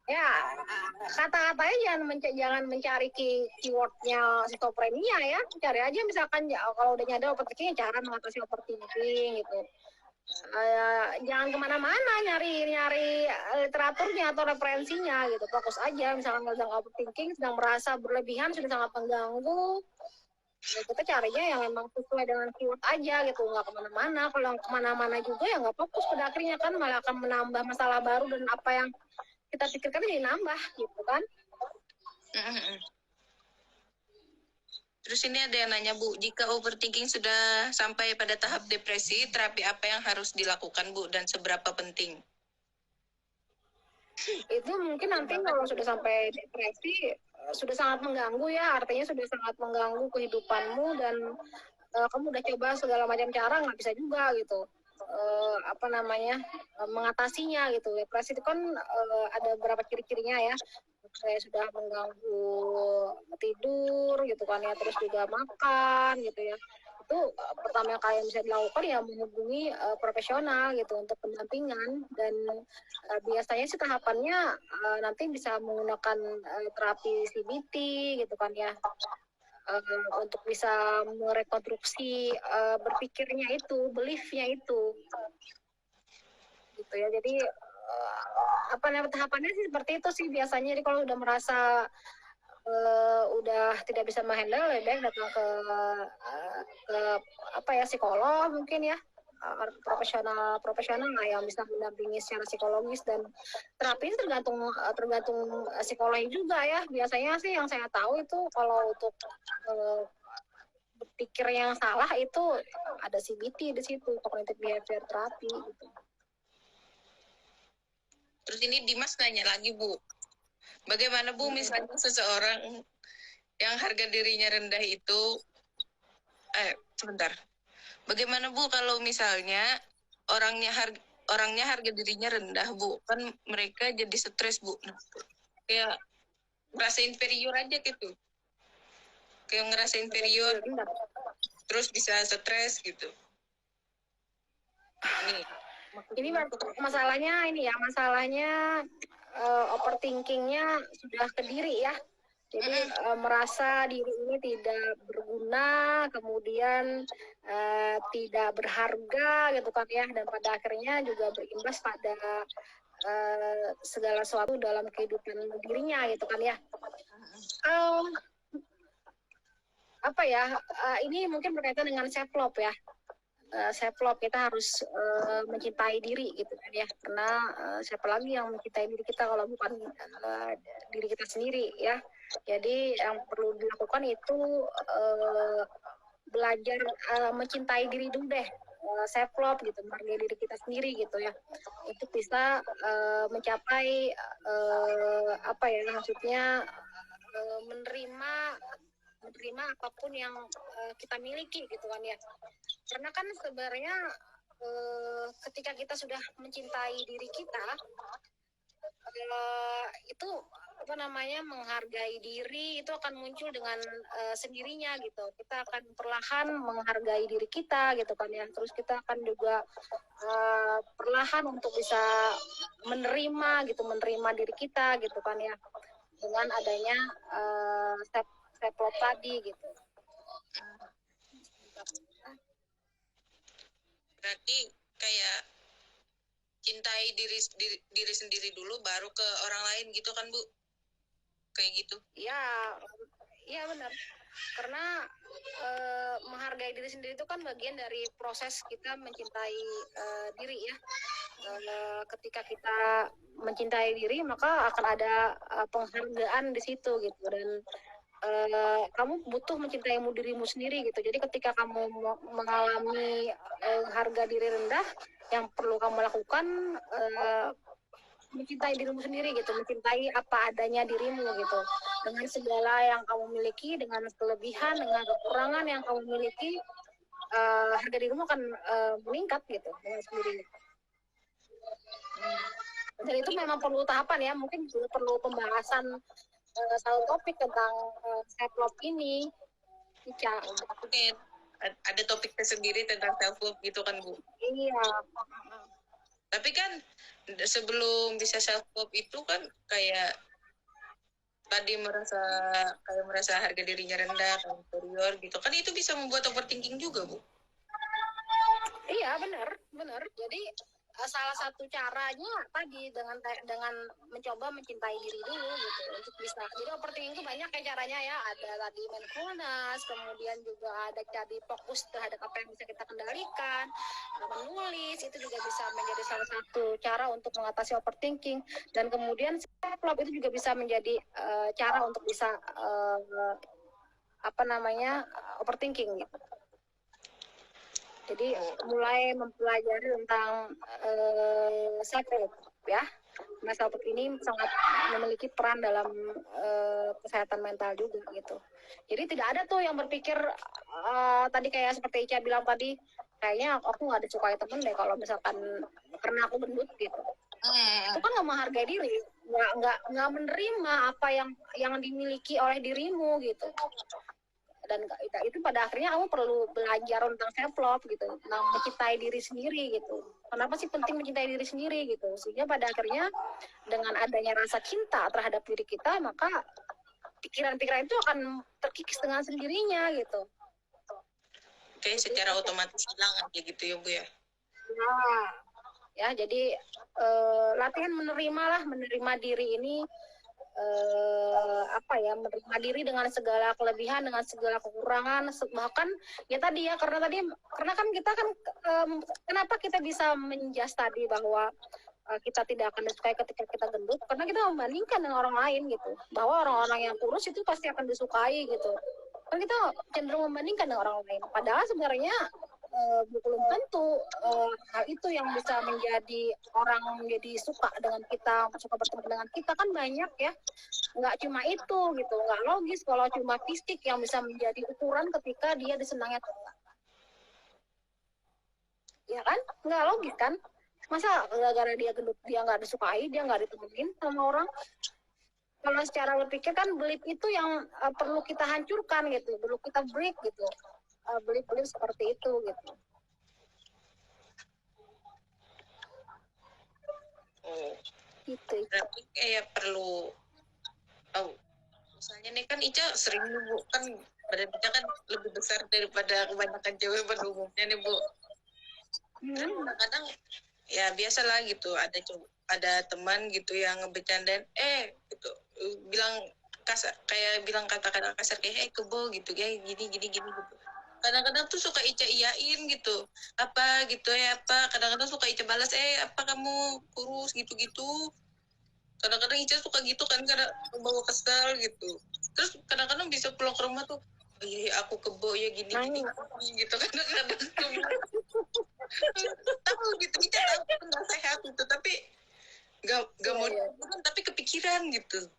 [SPEAKER 1] ya, kata-katanya jangan mencari keywordnya skizofrenia ya, cari aja misalkan ya kalau udah nyadar overthinking, cara mengatasi overthinking gitu. Jangan kemana-mana nyari literaturnya atau referensinya gitu, fokus aja misalkan sedang overthinking, sedang merasa berlebihan, sudah sangat mengganggu ya, kita carinya yang memang sesuai dengan keyword aja gitu, nggak kemana-mana. Kalau kemana-mana juga ya nggak fokus, pada akhirnya kan malah akan menambah masalah baru, dan apa yang kita pikirkan jadi nambah gitu kan.
[SPEAKER 2] Terus ini ada yang nanya Bu, jika overthinking sudah sampai pada tahap depresi, terapi apa yang harus dilakukan Bu dan seberapa penting?
[SPEAKER 1] Itu mungkin nanti kalau sudah sampai depresi sudah sangat mengganggu ya, artinya sudah sangat mengganggu kehidupanmu, dan kamu udah coba segala macam cara nggak bisa juga gitu mengatasinya gitu. Depresi itu kan ada beberapa ciri-cirinya ya, kayak sudah mengganggu tidur gitu kan ya, terus juga makan gitu ya. Itu pertama yang kalian bisa dilakukan ya menghubungi profesional gitu untuk pendampingan, dan biasanya sih tahapannya nanti bisa menggunakan terapi CBT gitu kan ya, untuk bisa merekonstruksi berpikirnya itu, beliefnya itu gitu ya. Jadi tahapannya sih seperti itu sih biasanya. Jadi kalau udah merasa udah tidak bisa menghandle, lebih baik datang ke psikolog mungkin ya, profesional lah yang bisa mendampingi secara psikologis, dan terapi ini tergantung psikologi juga ya. Biasanya sih yang saya tahu itu kalau untuk berpikir yang salah itu ada CBT di situ, cognitive behavior therapy gitu.
[SPEAKER 2] Terus ini Dimas nanya lagi Bu, bagaimana Bu misalnya seseorang yang harga dirinya rendah itu, sebentar, bagaimana Bu kalau misalnya orangnya harga dirinya rendah Bu, kan mereka jadi stres Bu, kayak merasa inferior aja gitu, kayak ngerasa inferior, terus bisa stres gitu.
[SPEAKER 1] Ini masalahnya overthinkingnya sudah ke diri ya. Jadi merasa diri ini tidak berguna, kemudian tidak berharga gitu kan ya, dan pada akhirnya juga berimbas pada segala sesuatu dalam kehidupan dirinya gitu kan ya. Ini mungkin berkaitan dengan self love ya. Self love, kita harus mencintai diri gitu kan ya, karena siapa lagi yang mencintai diri kita kalau bukan diri kita sendiri ya. Jadi yang perlu dilakukan itu belajar mencintai diri dulu deh, self love gitu, menghargai diri kita sendiri gitu ya, untuk bisa mencapai maksudnya menerima apapun yang kita miliki gitu kan ya. Karena kan sebenarnya ketika kita sudah mencintai diri kita, itu menghargai diri itu akan muncul dengan sendirinya gitu. Kita akan perlahan menghargai diri kita gitu kan ya. Terus kita akan juga perlahan untuk bisa menerima diri kita gitu kan ya, dengan adanya self love tadi gitu.
[SPEAKER 2] Berarti kayak cintai diri sendiri dulu baru ke orang lain gitu kan Bu? Kayak gitu?
[SPEAKER 1] Iya benar. Karena menghargai diri sendiri itu kan bagian dari proses kita mencintai diri ya. Ketika kita mencintai diri, maka akan ada penghargaan di situ gitu, dan kamu butuh mencintai dirimu sendiri gitu. Jadi ketika kamu mengalami harga diri rendah, yang perlu kamu lakukan mencintai dirimu sendiri gitu, mencintai apa adanya dirimu gitu, dengan segala yang kamu miliki, dengan kelebihan, dengan kekurangan yang kamu miliki, harga dirimu akan meningkat gitu dengan sendirinya. Dan itu memang perlu tahapan ya, mungkin juga perlu pembahasan satu topik tentang self love ini.
[SPEAKER 2] Oke, ada topik tersendiri tentang self love gitu kan Bu?
[SPEAKER 1] Iya.
[SPEAKER 2] Tapi kan sebelum bisa self love itu kan kayak tadi merasa harga dirinya rendah, inferior gitu kan, itu bisa membuat overthinking juga Bu?
[SPEAKER 1] Iya benar. Jadi salah satu caranya tadi dengan mencoba mencintai diri dulu gitu, untuk bisa. Jadi overthinking itu banyak kayak caranya ya. Ada tadi mindfulness, kemudian juga ada jadi fokus terhadap apa yang bisa kita kendalikan. Menulis itu juga bisa menjadi salah satu cara untuk mengatasi overthinking. Dan kemudian self love itu juga bisa menjadi cara untuk bisa overthinking gitu. Jadi mulai mempelajari tentang self love ya. Nah, self love ini sangat memiliki peran dalam kesehatan mental juga gitu. Jadi tidak ada tuh yang berpikir tadi kayak seperti Ica bilang tadi, kayaknya aku nggak disukai temen deh kalau misalkan karena aku gendut gitu. Itu kan nggak menghargai diri, nggak menerima apa yang dimiliki oleh dirimu gitu. Dan itu pada akhirnya kamu perlu belajar tentang self love gitu, tentang mencintai diri sendiri gitu. Kenapa sih penting mencintai diri sendiri gitu? Sehingga pada akhirnya dengan adanya rasa cinta terhadap diri kita, maka pikiran-pikiran itu akan terkikis dengan sendirinya gitu.
[SPEAKER 2] Oke, secara otomatis hilang kayak gitu ya Bu ya?
[SPEAKER 1] Ya jadi latihan menerima diri ini apa ya, menerima diri dengan segala kelebihan, dengan segala kekurangan, bahkan ya tadi ya, karena kan kita kan kenapa kita bisa menjudge tadi bahwa kita tidak akan disukai ketika kita gendut, karena kita membandingkan dengan orang lain gitu, bahwa orang-orang yang kurus itu pasti akan disukai gitu, kan kita cenderung membandingkan dengan orang lain, padahal sebenarnya belum tentu hal itu yang bisa menjadi orang menjadi suka dengan kita, suka berteman dengan kita, kan banyak ya, nggak cuma itu gitu, nggak logis kalau cuma fisik yang bisa menjadi ukuran ketika dia disenangi atau enggak, ya kan, nggak logis kan, masa gara-gara dia gendut dia nggak disukai, dia nggak ditemenin sama orang. Kalau secara berpikir kan belief itu yang perlu kita hancurkan gitu, perlu kita break gitu, belief seperti itu gitu.
[SPEAKER 2] Gitu. Berarti kayak perlu tahu. Misalnya nih kan Ica sering Bu, kan badan Ica kan lebih besar daripada kebanyakan cewek pada umumnya nih Bu. Kan kadang ya biasalah gitu, ada teman gitu yang ngebecandain gitu, bilang kasar, kayak bilang kata-kata kasar kayak kebo gitu, kayak gini gitu. Kadang-kadang tuh suka Ica iyain gitu, apa gitu ya, apa kadang-kadang suka Ica balas apa kamu kurus gitu. Kadang-kadang Ica suka gitu kan, karena bawa kesal gitu. Terus kadang-kadang bisa pulang ke rumah tuh, aku kebo ya gini gitu. Kadang-kadang tahu gitu, Ica tahu nggak sehat gitu, tapi nggak mau dilakukan, tapi kepikiran gitu.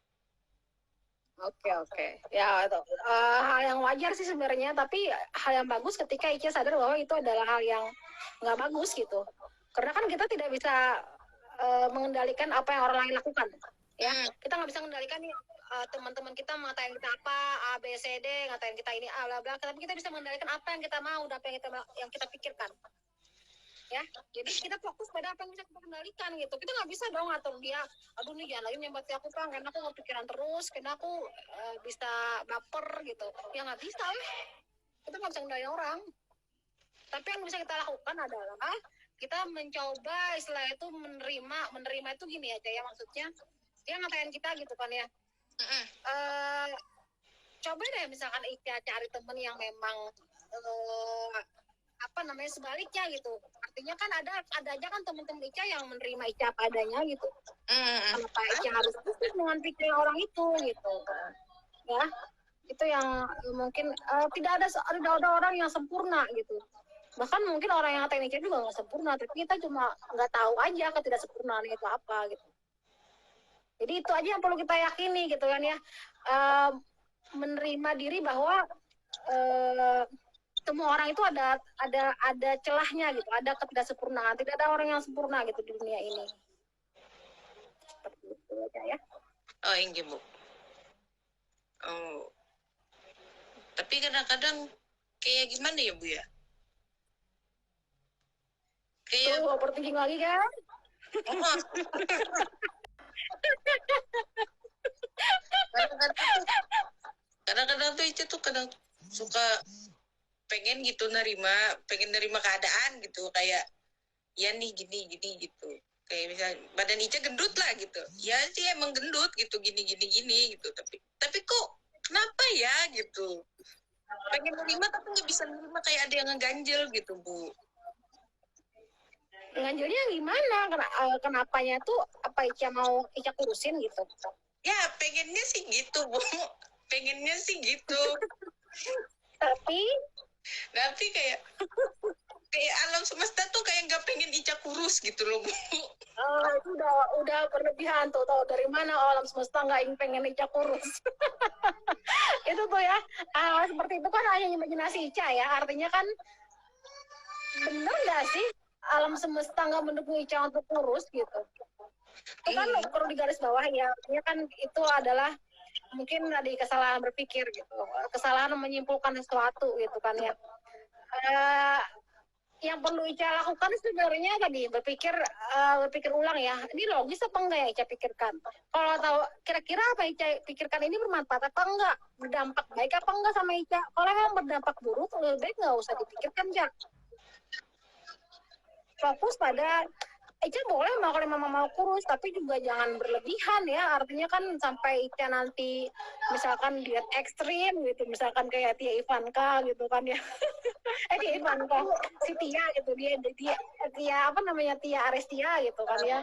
[SPEAKER 1] Oke. Ya, itu hal yang wajar sih sebenarnya, tapi hal yang bagus ketika Ica sadar bahwa itu adalah hal yang nggak bagus gitu. Karena kan kita tidak bisa mengendalikan apa yang orang lain lakukan. Ya, kita nggak bisa mengendalikan nih teman-teman kita ngatain kita apa, A, B, C, D, ngatain kita ini, A, bla, bla. Tapi kita bisa mengendalikan apa yang kita mau, apa yang kita pikirkan. Ya, jadi kita fokus pada apa yang bisa kita kendalikan gitu. Kita nggak bisa dong ngatur dia, aduh nih jangan lagi nyambati aku Kang, karena aku kepikiran terus, karena aku bisa baper gitu, ya nggak bisa ya, kita nggak bisa kendaliin orang. Tapi yang bisa kita lakukan adalah kita mencoba istilah itu menerima itu gini aja ya, maksudnya dia ngatain kita gitu kan ya, coba deh misalkan Ica cari temen yang memang sebaliknya gitu, artinya kan ada aja kan teman-teman Ica yang menerima Ica apa adanya gitu. Kenapa Ica harus khusus dengan pikiran orang itu gitu ya, itu yang mungkin tidak ada orang yang sempurna gitu, bahkan mungkin orang yang ngatain Ica juga nggak sempurna, tapi kita cuma nggak tahu aja ketidaksempurnaan itu apa gitu. Jadi itu aja yang perlu kita yakini gitu kan ya, menerima diri bahwa semua orang itu ada celahnya gitu, ada ketidaksempurnaan, tidak ada orang yang sempurna gitu di dunia ini. Seperti itu aja ya.
[SPEAKER 2] Oh iya Bu. Tapi kadang-kadang kayak gimana ya Bu ya?
[SPEAKER 1] Kayak overthinking lagi kan?
[SPEAKER 2] Kadang-kadang tuh itu tuh kadang suka pengen nerima keadaan gitu, kayak ya nih gini gitu, kayak misalnya badan Ica gendut lah gitu, ya sih emang gendut gitu, gini gitu, tapi kok kenapa ya gitu, pengen nerima tapi nggak bisa nerima, kayak ada yang ngeganjel gitu Bu.
[SPEAKER 1] Ganjilnya gimana? Kenapanya tuh apa Ica mau Ica kurusin gitu?
[SPEAKER 2] Ya pengennya sih gitu Bu, pengennya sih gitu. tapi kayak alam semesta tuh kayak nggak pengen Ica kurus gitu loh Bu.
[SPEAKER 1] Itu udah berlebihan tuh, tahu dari mana alam semesta nggak pengen Ica kurus. Itu tuh ya, seperti itu kan hanya imajinasi Ica ya, artinya kan bener nggak sih alam semesta nggak mendukung Ica untuk kurus gitu? Itu kan perlu digaris bawah ya, artinya kan itu adalah mungkin ada kesalahan berpikir gitu, kesalahan menyimpulkan sesuatu gitu kan ya. Yang perlu Ica lakukan sebenarnya tadi berpikir ulang ya, ini logis apa enggak ya Ica pikirkan, kalau tahu kira-kira apa Ica pikirkan ini bermanfaat apa enggak, berdampak baik apa enggak sama Ica. Kalau memang berdampak buruk, lebih baik nggak usah dipikirkan, Jak. Fokus pada Ica boleh kalau mama mau kurus, tapi juga jangan berlebihan ya. Artinya kan sampai Ica nanti misalkan diet ekstrim gitu, misalkan kayak Tia Ivanka gitu kan ya. Tia Ivanka, si Tia gitu, Tia apa namanya, Tia Arestia gitu kan ya.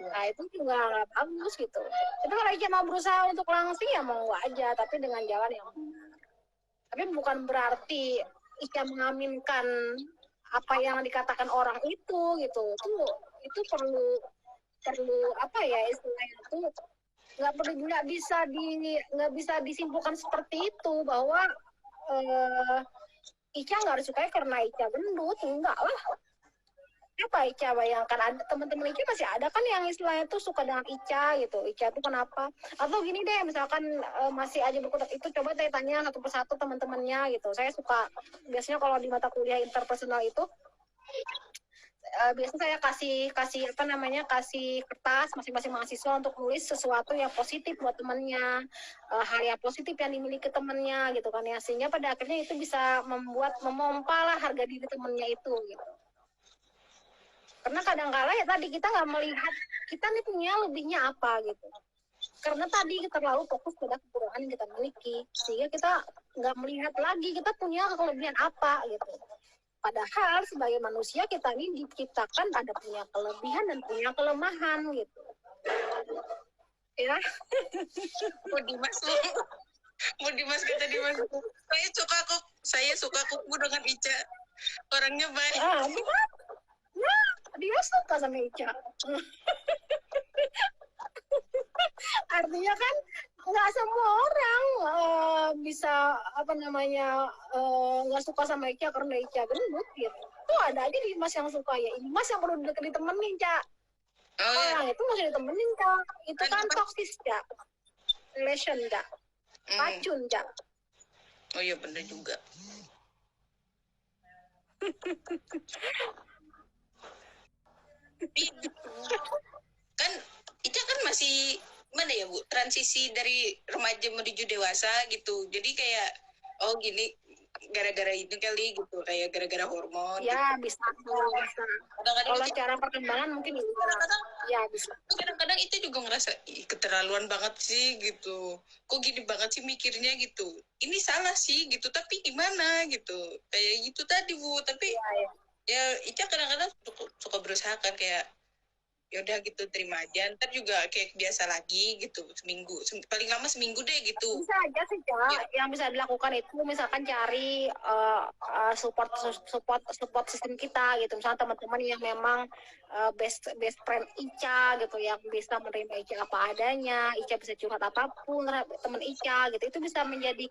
[SPEAKER 1] Nah itu juga nggak bagus gitu. Tapi kalau Ica mau berusaha untuk langsing ya mau aja, tapi dengan jalan yang benar. Tapi bukan berarti Ica mengaminkan apa yang dikatakan orang itu gitu. Itu perlu apa ya istilahnya itu nggak bisa disimpulkan seperti itu bahwa Ica nggak disukai karena Ica gendut, enggak lah. Apa Ica bayangkan, ada teman-teman Ica masih ada kan yang istilahnya tuh suka dengan Ica gitu. Ica tuh kenapa? Atau gini deh, misalkan masih aja berkutat itu, coba tanya satu persatu teman-temannya gitu. Saya suka biasanya kalau di mata kuliah interpersonal itu biasanya saya kasih apa namanya, kasih kertas masing-masing mahasiswa untuk nulis sesuatu yang positif buat temannya, hal yang positif yang dimiliki temannya gitu kan ya, sehingga pada akhirnya itu bisa memompa lah harga diri temannya itu gitu. Karena kadang-kala ya tadi kita nggak melihat kita nih punya lebihnya apa gitu. Karena tadi kita terlalu fokus pada kekurangan yang kita miliki, sehingga kita nggak melihat lagi kita punya kelebihan apa gitu. Padahal sebagai manusia kita ini diciptakan ada punya kelebihan dan punya kelemahan gitu. Ya.
[SPEAKER 2] Mau Dimas kata Dimas. Saya suka kuku dengan Ica. Orangnya baik.
[SPEAKER 1] Dia suka sama Ica. Artinya kan nggak semua orang bisa apa namanya nggak suka sama Ica karena Ica gendut gitu. Tuh ada aja Dimas yang suka ya. Dimas yang perlu ditemenin, Cak. Orang itu masih ditemenin, Cak. Itu kan toksis, Cak. Relation, Cak. Racun, Cak.
[SPEAKER 2] Oh iya benar juga. Kan Ica kan masih mana ya Bu, transisi dari remaja menuju dewasa gitu, jadi kayak oh gini gara-gara itu kali gitu, kayak gara-gara hormon
[SPEAKER 1] ya
[SPEAKER 2] gitu.
[SPEAKER 1] bisa kalau cara perkembangan mungkin
[SPEAKER 2] kadang-kadang
[SPEAKER 1] ya bisa.
[SPEAKER 2] Kadang-kadang itu juga ngerasa keterlaluan banget sih gitu, kok gini banget sih mikirnya gitu, ini salah sih gitu, tapi gimana gitu, kayak gitu tadi Bu. Tapi ya Ica kadang-kadang suka berusaha kan, kayak yaudah gitu terima aja, ntar juga kayak biasa lagi gitu, paling lama seminggu deh gitu.
[SPEAKER 1] Bisa aja sih Cak, yang bisa dilakukan itu misalkan cari support sistem kita gitu, misalnya teman-teman yang memang best friend Ica gitu, yang bisa menerima Ica apa adanya, Ica bisa curhat apapun teman Ica gitu, itu bisa menjadi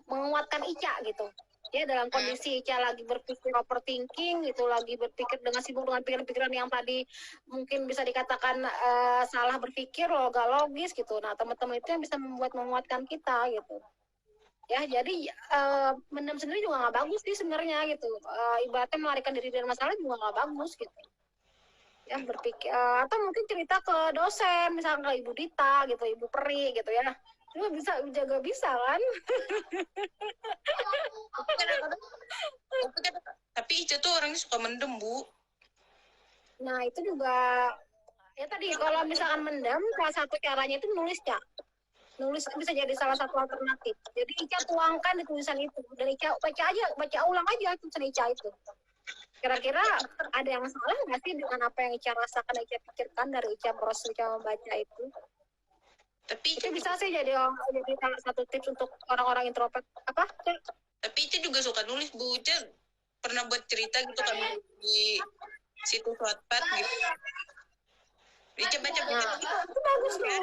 [SPEAKER 1] menguatkan Ica gitu. Ya dalam kondisi Ica lagi berpikir overthinking gitu, lagi berpikir sibuk dengan pikiran-pikiran yang tadi mungkin bisa dikatakan salah berpikir, gak logis gitu. Nah teman-teman itu yang bisa menguatkan kita gitu. Ya jadi mendem sendiri juga nggak bagus sih sebenarnya gitu. Ibaratnya melarikan diri dari masalah juga nggak bagus gitu. Ya berpikir atau mungkin cerita ke dosen, misalnya ke Ibu Dita gitu, Ibu Peri gitu ya. Itu bisa jaga bisa kan.
[SPEAKER 2] Tapi Ica tuh orangnya suka mendem Bu.
[SPEAKER 1] Nah itu juga ya tadi kalau misalkan mendem, salah satu caranya itu nulis Cak. Nulis bisa jadi salah satu alternatif. Jadi Ica tuangkan di tulisan itu, dan Ica baca ulang aja tulisan Ica itu. Kira-kira ada yang salah nggak sih dengan apa yang Ica rasakan, Ica pikirkan dari Ica proses Ica membaca itu?
[SPEAKER 2] Tapi
[SPEAKER 1] itu bisa sih jadi salah satu tips untuk orang-orang introvert. Apa?
[SPEAKER 2] Tapi Ica juga suka nulis Bu. Ica pernah buat cerita gitu kan di situs Wattpad gitu. Ica baca
[SPEAKER 1] nah, itu bagus loh.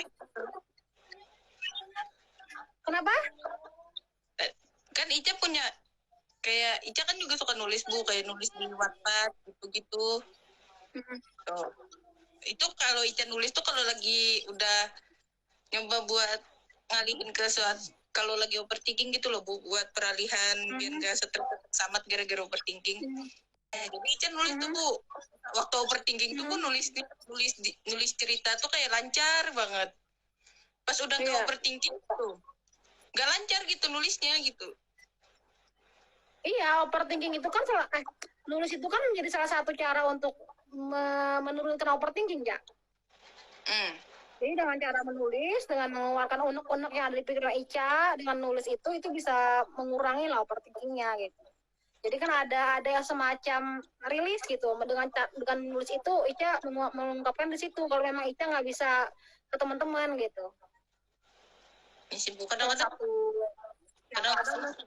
[SPEAKER 1] Kenapa?
[SPEAKER 2] Kan Ica punya kayak Ica kan juga suka nulis Bu, kayak nulis di Wattpad gitu-gitu. Tuh. Itu kalau Ica nulis tuh kalau lagi udah nyoba buat ngalihin ke kalau lagi overthinking gitu loh Bu, buat peralihan biar gak stres samat gara-gara overthinking. Jadi Ica nulis tuh Bu, waktu overthinking tuh Bu nulis cerita tuh kayak lancar banget. Pas udah ke overthinking tuh gak lancar gitu nulisnya gitu.
[SPEAKER 1] Iya, overthinking itu kan nulis itu kan menjadi salah satu cara untuk menurunkan overthinking ya. Jadi dengan cara menulis, dengan mengeluarkan unek-unek yang ada di pikiran Ica, dengan nulis itu bisa mengurangi lah overthinkingnya gitu. Jadi kan ada yang semacam rilis gitu. Dengan nulis itu Ica mengungkapkan di situ kalau memang Ica nggak bisa ke teman-teman gitu.
[SPEAKER 2] Kadang-kadang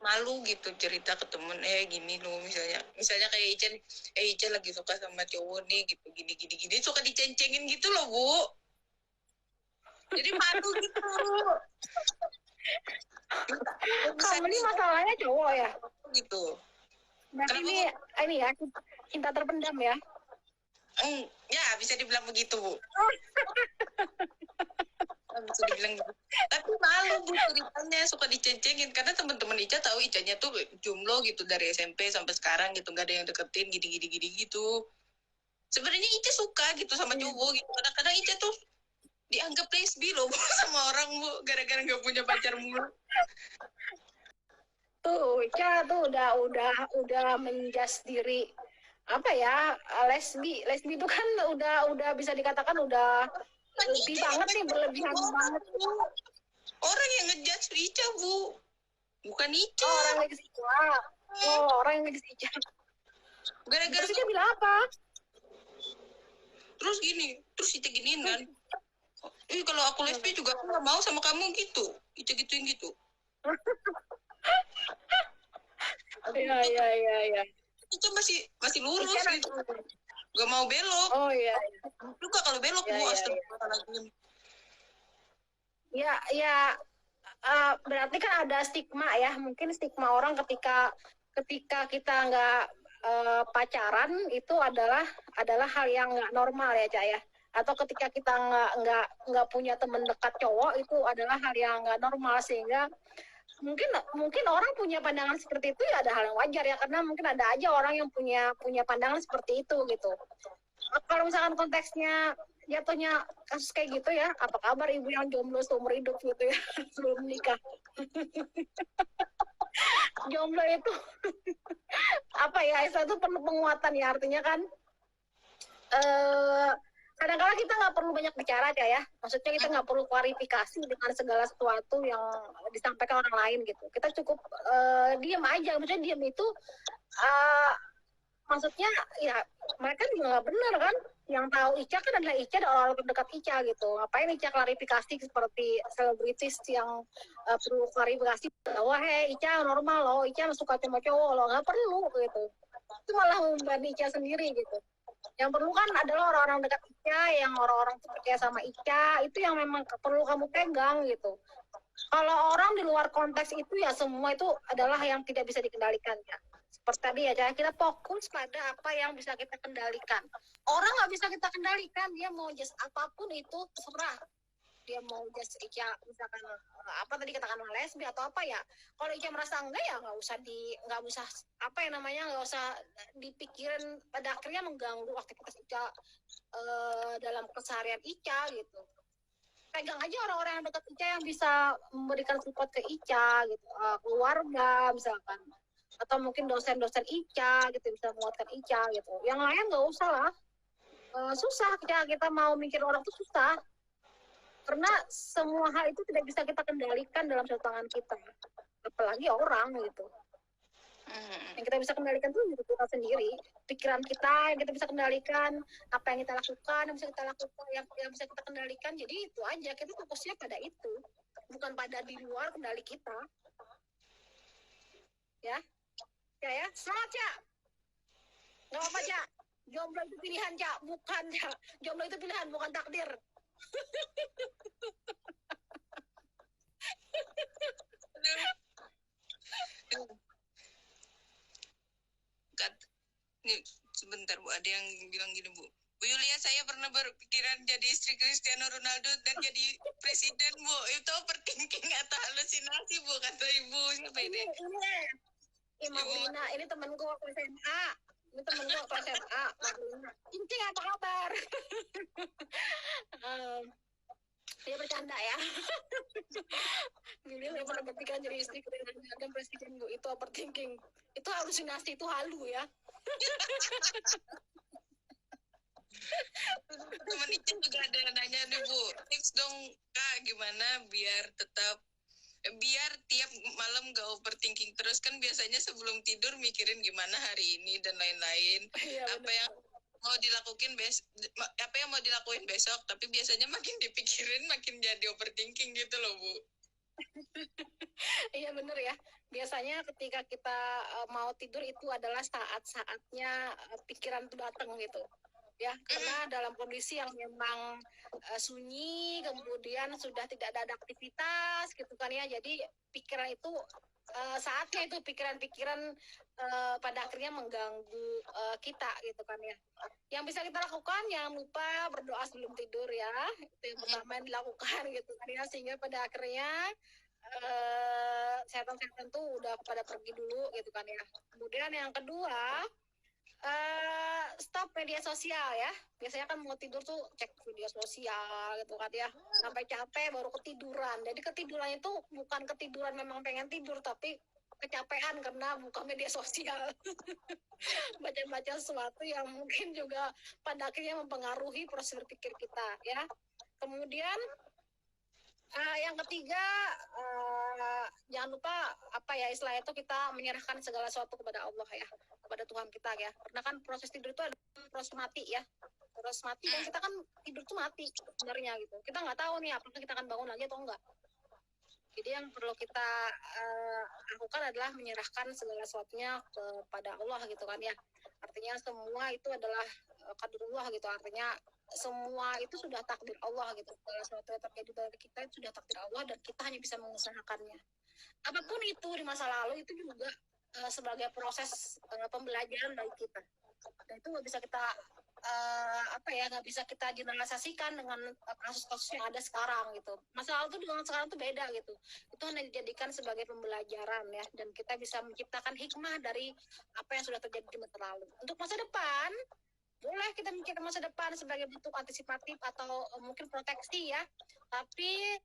[SPEAKER 2] malu gitu cerita ke temen gini loh, misalnya kayak Ica lagi suka sama cowok nih gitu, gini suka diceng-cengin gitu loh Bu, jadi malu gitu.
[SPEAKER 1] Kamu ini masalahnya cowok ya
[SPEAKER 2] gitu.
[SPEAKER 1] Berarti ini ya cinta terpendam ya.
[SPEAKER 2] Ya bisa dibilang begitu Bu. Bisa dibilang gitu. Tapi malu Bu ceritanya, suka diceng-cengin karena teman-teman Ica tahu Icanya tuh jomblo gitu dari SMP sampai sekarang gitu, nggak ada yang deketin gini gitu. Sebenarnya Ica suka gitu sama cowok gitu, kadang-kadang Ica tuh dianggap lesbi loh Bu sama orang Bu, gara-gara nggak punya pacar mulu.
[SPEAKER 1] Tuh Ica tuh udah menjas diri apa ya, lesbi itu kan udah bisa dikatakan udah lebih banget nih, berlebihan banget.
[SPEAKER 2] Orang yang ngejudge Ica Bu, bukan Ica.
[SPEAKER 1] Orang yang ngejudge Ica. Orang yang ngejudge Ica.
[SPEAKER 2] Gara-gara
[SPEAKER 1] Ica bilang apa?
[SPEAKER 2] Terus Ica giniin kan, kalau aku lesbi juga aku nggak mau sama kamu gitu, Ica gituin gitu.
[SPEAKER 1] Iya.
[SPEAKER 2] Ica masih lurus gitu, gak mau belok.
[SPEAKER 1] Oh iya.
[SPEAKER 2] Juga kalau belok Bu, astagfirullahaladzim.
[SPEAKER 1] Ya, berarti kan ada stigma ya, mungkin stigma orang ketika kita nggak pacaran itu adalah hal yang nggak normal ya Cak ya, atau ketika kita nggak punya teman dekat cowok itu adalah hal yang nggak normal, sehingga mungkin orang punya pandangan seperti itu ya, ada hal yang wajar ya, karena mungkin ada aja orang yang punya pandangan seperti itu gitu. Kalau misalkan konteksnya jatuhnya kasus kayak gitu ya, apa kabar ibu yang jomblo seumur hidup gitu ya sebelum menikah. Jomblo itu apa ya, itu perlu penguatan ya, artinya kan kadang-kadang kita nggak perlu banyak bicara aja ya, maksudnya kita nggak perlu klarifikasi dengan segala sesuatu yang disampaikan orang lain gitu. Kita cukup diam aja, maksudnya diam itu maksudnya ya mereka juga nggak benar kan, yang tahu Ica kan adalah Ica dan orang terdekat Ica gitu. Ngapain Ica klarifikasi seperti selebritis yang perlu klarifikasi bahwa Ica normal loh, Ica suka sama cowok loh, nggak perlu gitu. Itu malah membebani Ica sendiri gitu. Yang perlu kan adalah orang-orang dekat Ica, yang orang-orang percaya sama Ica, itu yang memang perlu kamu pegang gitu. Kalau orang di luar konteks itu ya semua itu adalah yang tidak bisa dikendalikan ya. Seperti tadi ya, kita fokus pada apa yang bisa kita kendalikan. Orang nggak bisa kita kendalikan, dia mau just apapun itu terserah. Dia mau just Ica misalkan apa tadi katakan lesbi atau apa ya. Kalau Ica merasa enggak ya nggak usah apa yang namanya, nggak usah dipikirin, pada akhirnya mengganggu aktivitas Ica dalam keseharian Ica gitu. Pegang aja orang-orang yang dekat Ica yang bisa memberikan support ke Ica gitu, keluarga misalkan, atau mungkin dosen-dosen Ica gitu bisa menguatkan Ica gitu. Yang lain nggak usah lah. Susah kita mau mikir orang itu susah, karena semua hal itu tidak bisa kita kendalikan dalam satu tangan kita, apalagi orang gitu. Yang kita bisa kendalikan itu diri kita sendiri, pikiran kita yang kita bisa kendalikan, apa yang kita lakukan yang bisa kita kendalikan. Jadi itu aja, kita fokusnya pada itu, bukan pada di luar kendali kita ya. Semangat Cak, nggak apa Cak, jomblo itu pilihan Cak, bukan Cak, jomblo itu pilihan bukan takdir.
[SPEAKER 2] Nih, sebentar Bu, ada yang bilang gini Bu Yulia, saya pernah berpikiran jadi istri Cristiano Ronaldo dan jadi presiden Bu. Itu overthinking atau halusinasi Bu, kata Ibu. Siapa ini?
[SPEAKER 1] Ibu Lina, ini temanku waktu SMA. Ini temanku waktu SMA. Cincin apa kabar? Dia bercanda ya. Dia nggak pernah berpikiran jadi istri dan presiden Bu. Itu overthinking. Itu halusinasi, itu halu ya.
[SPEAKER 2] Teman Ica juga ada yang nanya nih Bu, tips dong Kak gimana biar tiap malam gak overthinking terus, kan biasanya sebelum tidur mikirin gimana hari ini dan lain-lain. Apa yang mau dilakuin besok, tapi biasanya makin dipikirin makin jadi overthinking gitu loh Bu.
[SPEAKER 1] Iya bener ya. Biasanya ketika kita mau tidur itu adalah saat-saatnya pikiran itu datang gitu. Ya, karena dalam kondisi yang memang sunyi, kemudian sudah tidak ada aktivitas gitu kan ya. Jadi pikiran itu saatnya itu pikiran-pikiran pada akhirnya mengganggu kita gitu kan ya. Yang bisa kita lakukan jangan lupa berdoa sebelum tidur ya. Itu yang pertama yang dilakukan gitu kan ya, sehingga pada akhirnya setan-setan tuh udah pada pergi dulu gitu kan ya. Kemudian yang kedua, stop media sosial ya. Biasanya kan mau tidur tuh cek media sosial gitu kan ya. Sampai capek baru ketiduran. Jadi ketiduran itu bukan ketiduran memang pengen tidur, tapi kecapean karena buka media sosial. Baca-baca sesuatu yang mungkin juga pada akhirnya mempengaruhi proses berpikir kita ya. Kemudian yang ketiga, jangan lupa apa ya istilah itu, kita menyerahkan segala sesuatu kepada Allah ya, kepada Tuhan kita ya. Karena kan proses tidur itu adalah proses mati ya, proses mati, dan kita kan tidur tuh mati sebenarnya gitu. Kita nggak tahu nih apakah kita akan bangun lagi atau enggak. Jadi yang perlu kita lakukan adalah menyerahkan segala sesuatunya kepada Allah gitu kan ya. Artinya semua itu adalah qadarullah gitu. Artinya semua itu sudah takdir Allah gitu. Segala sesuatu yang terjadi pada kita itu sudah takdir Allah dan kita hanya bisa mengusahakannya. Apapun itu di masa lalu itu juga sebagai proses pembelajaran bagi kita. Dan itu nggak bisa kita nggak bisa kita generalisasikan dengan kasus-kasus yang ada sekarang gitu. Masa lalu tuh dengan sekarang tuh beda gitu. Itu hanya dijadikan sebagai pembelajaran ya, dan kita bisa menciptakan hikmah dari apa yang sudah terjadi di masa lalu. Untuk masa depan, boleh kita mikir masa depan sebagai bentuk antisipatif atau mungkin proteksi ya. Tapi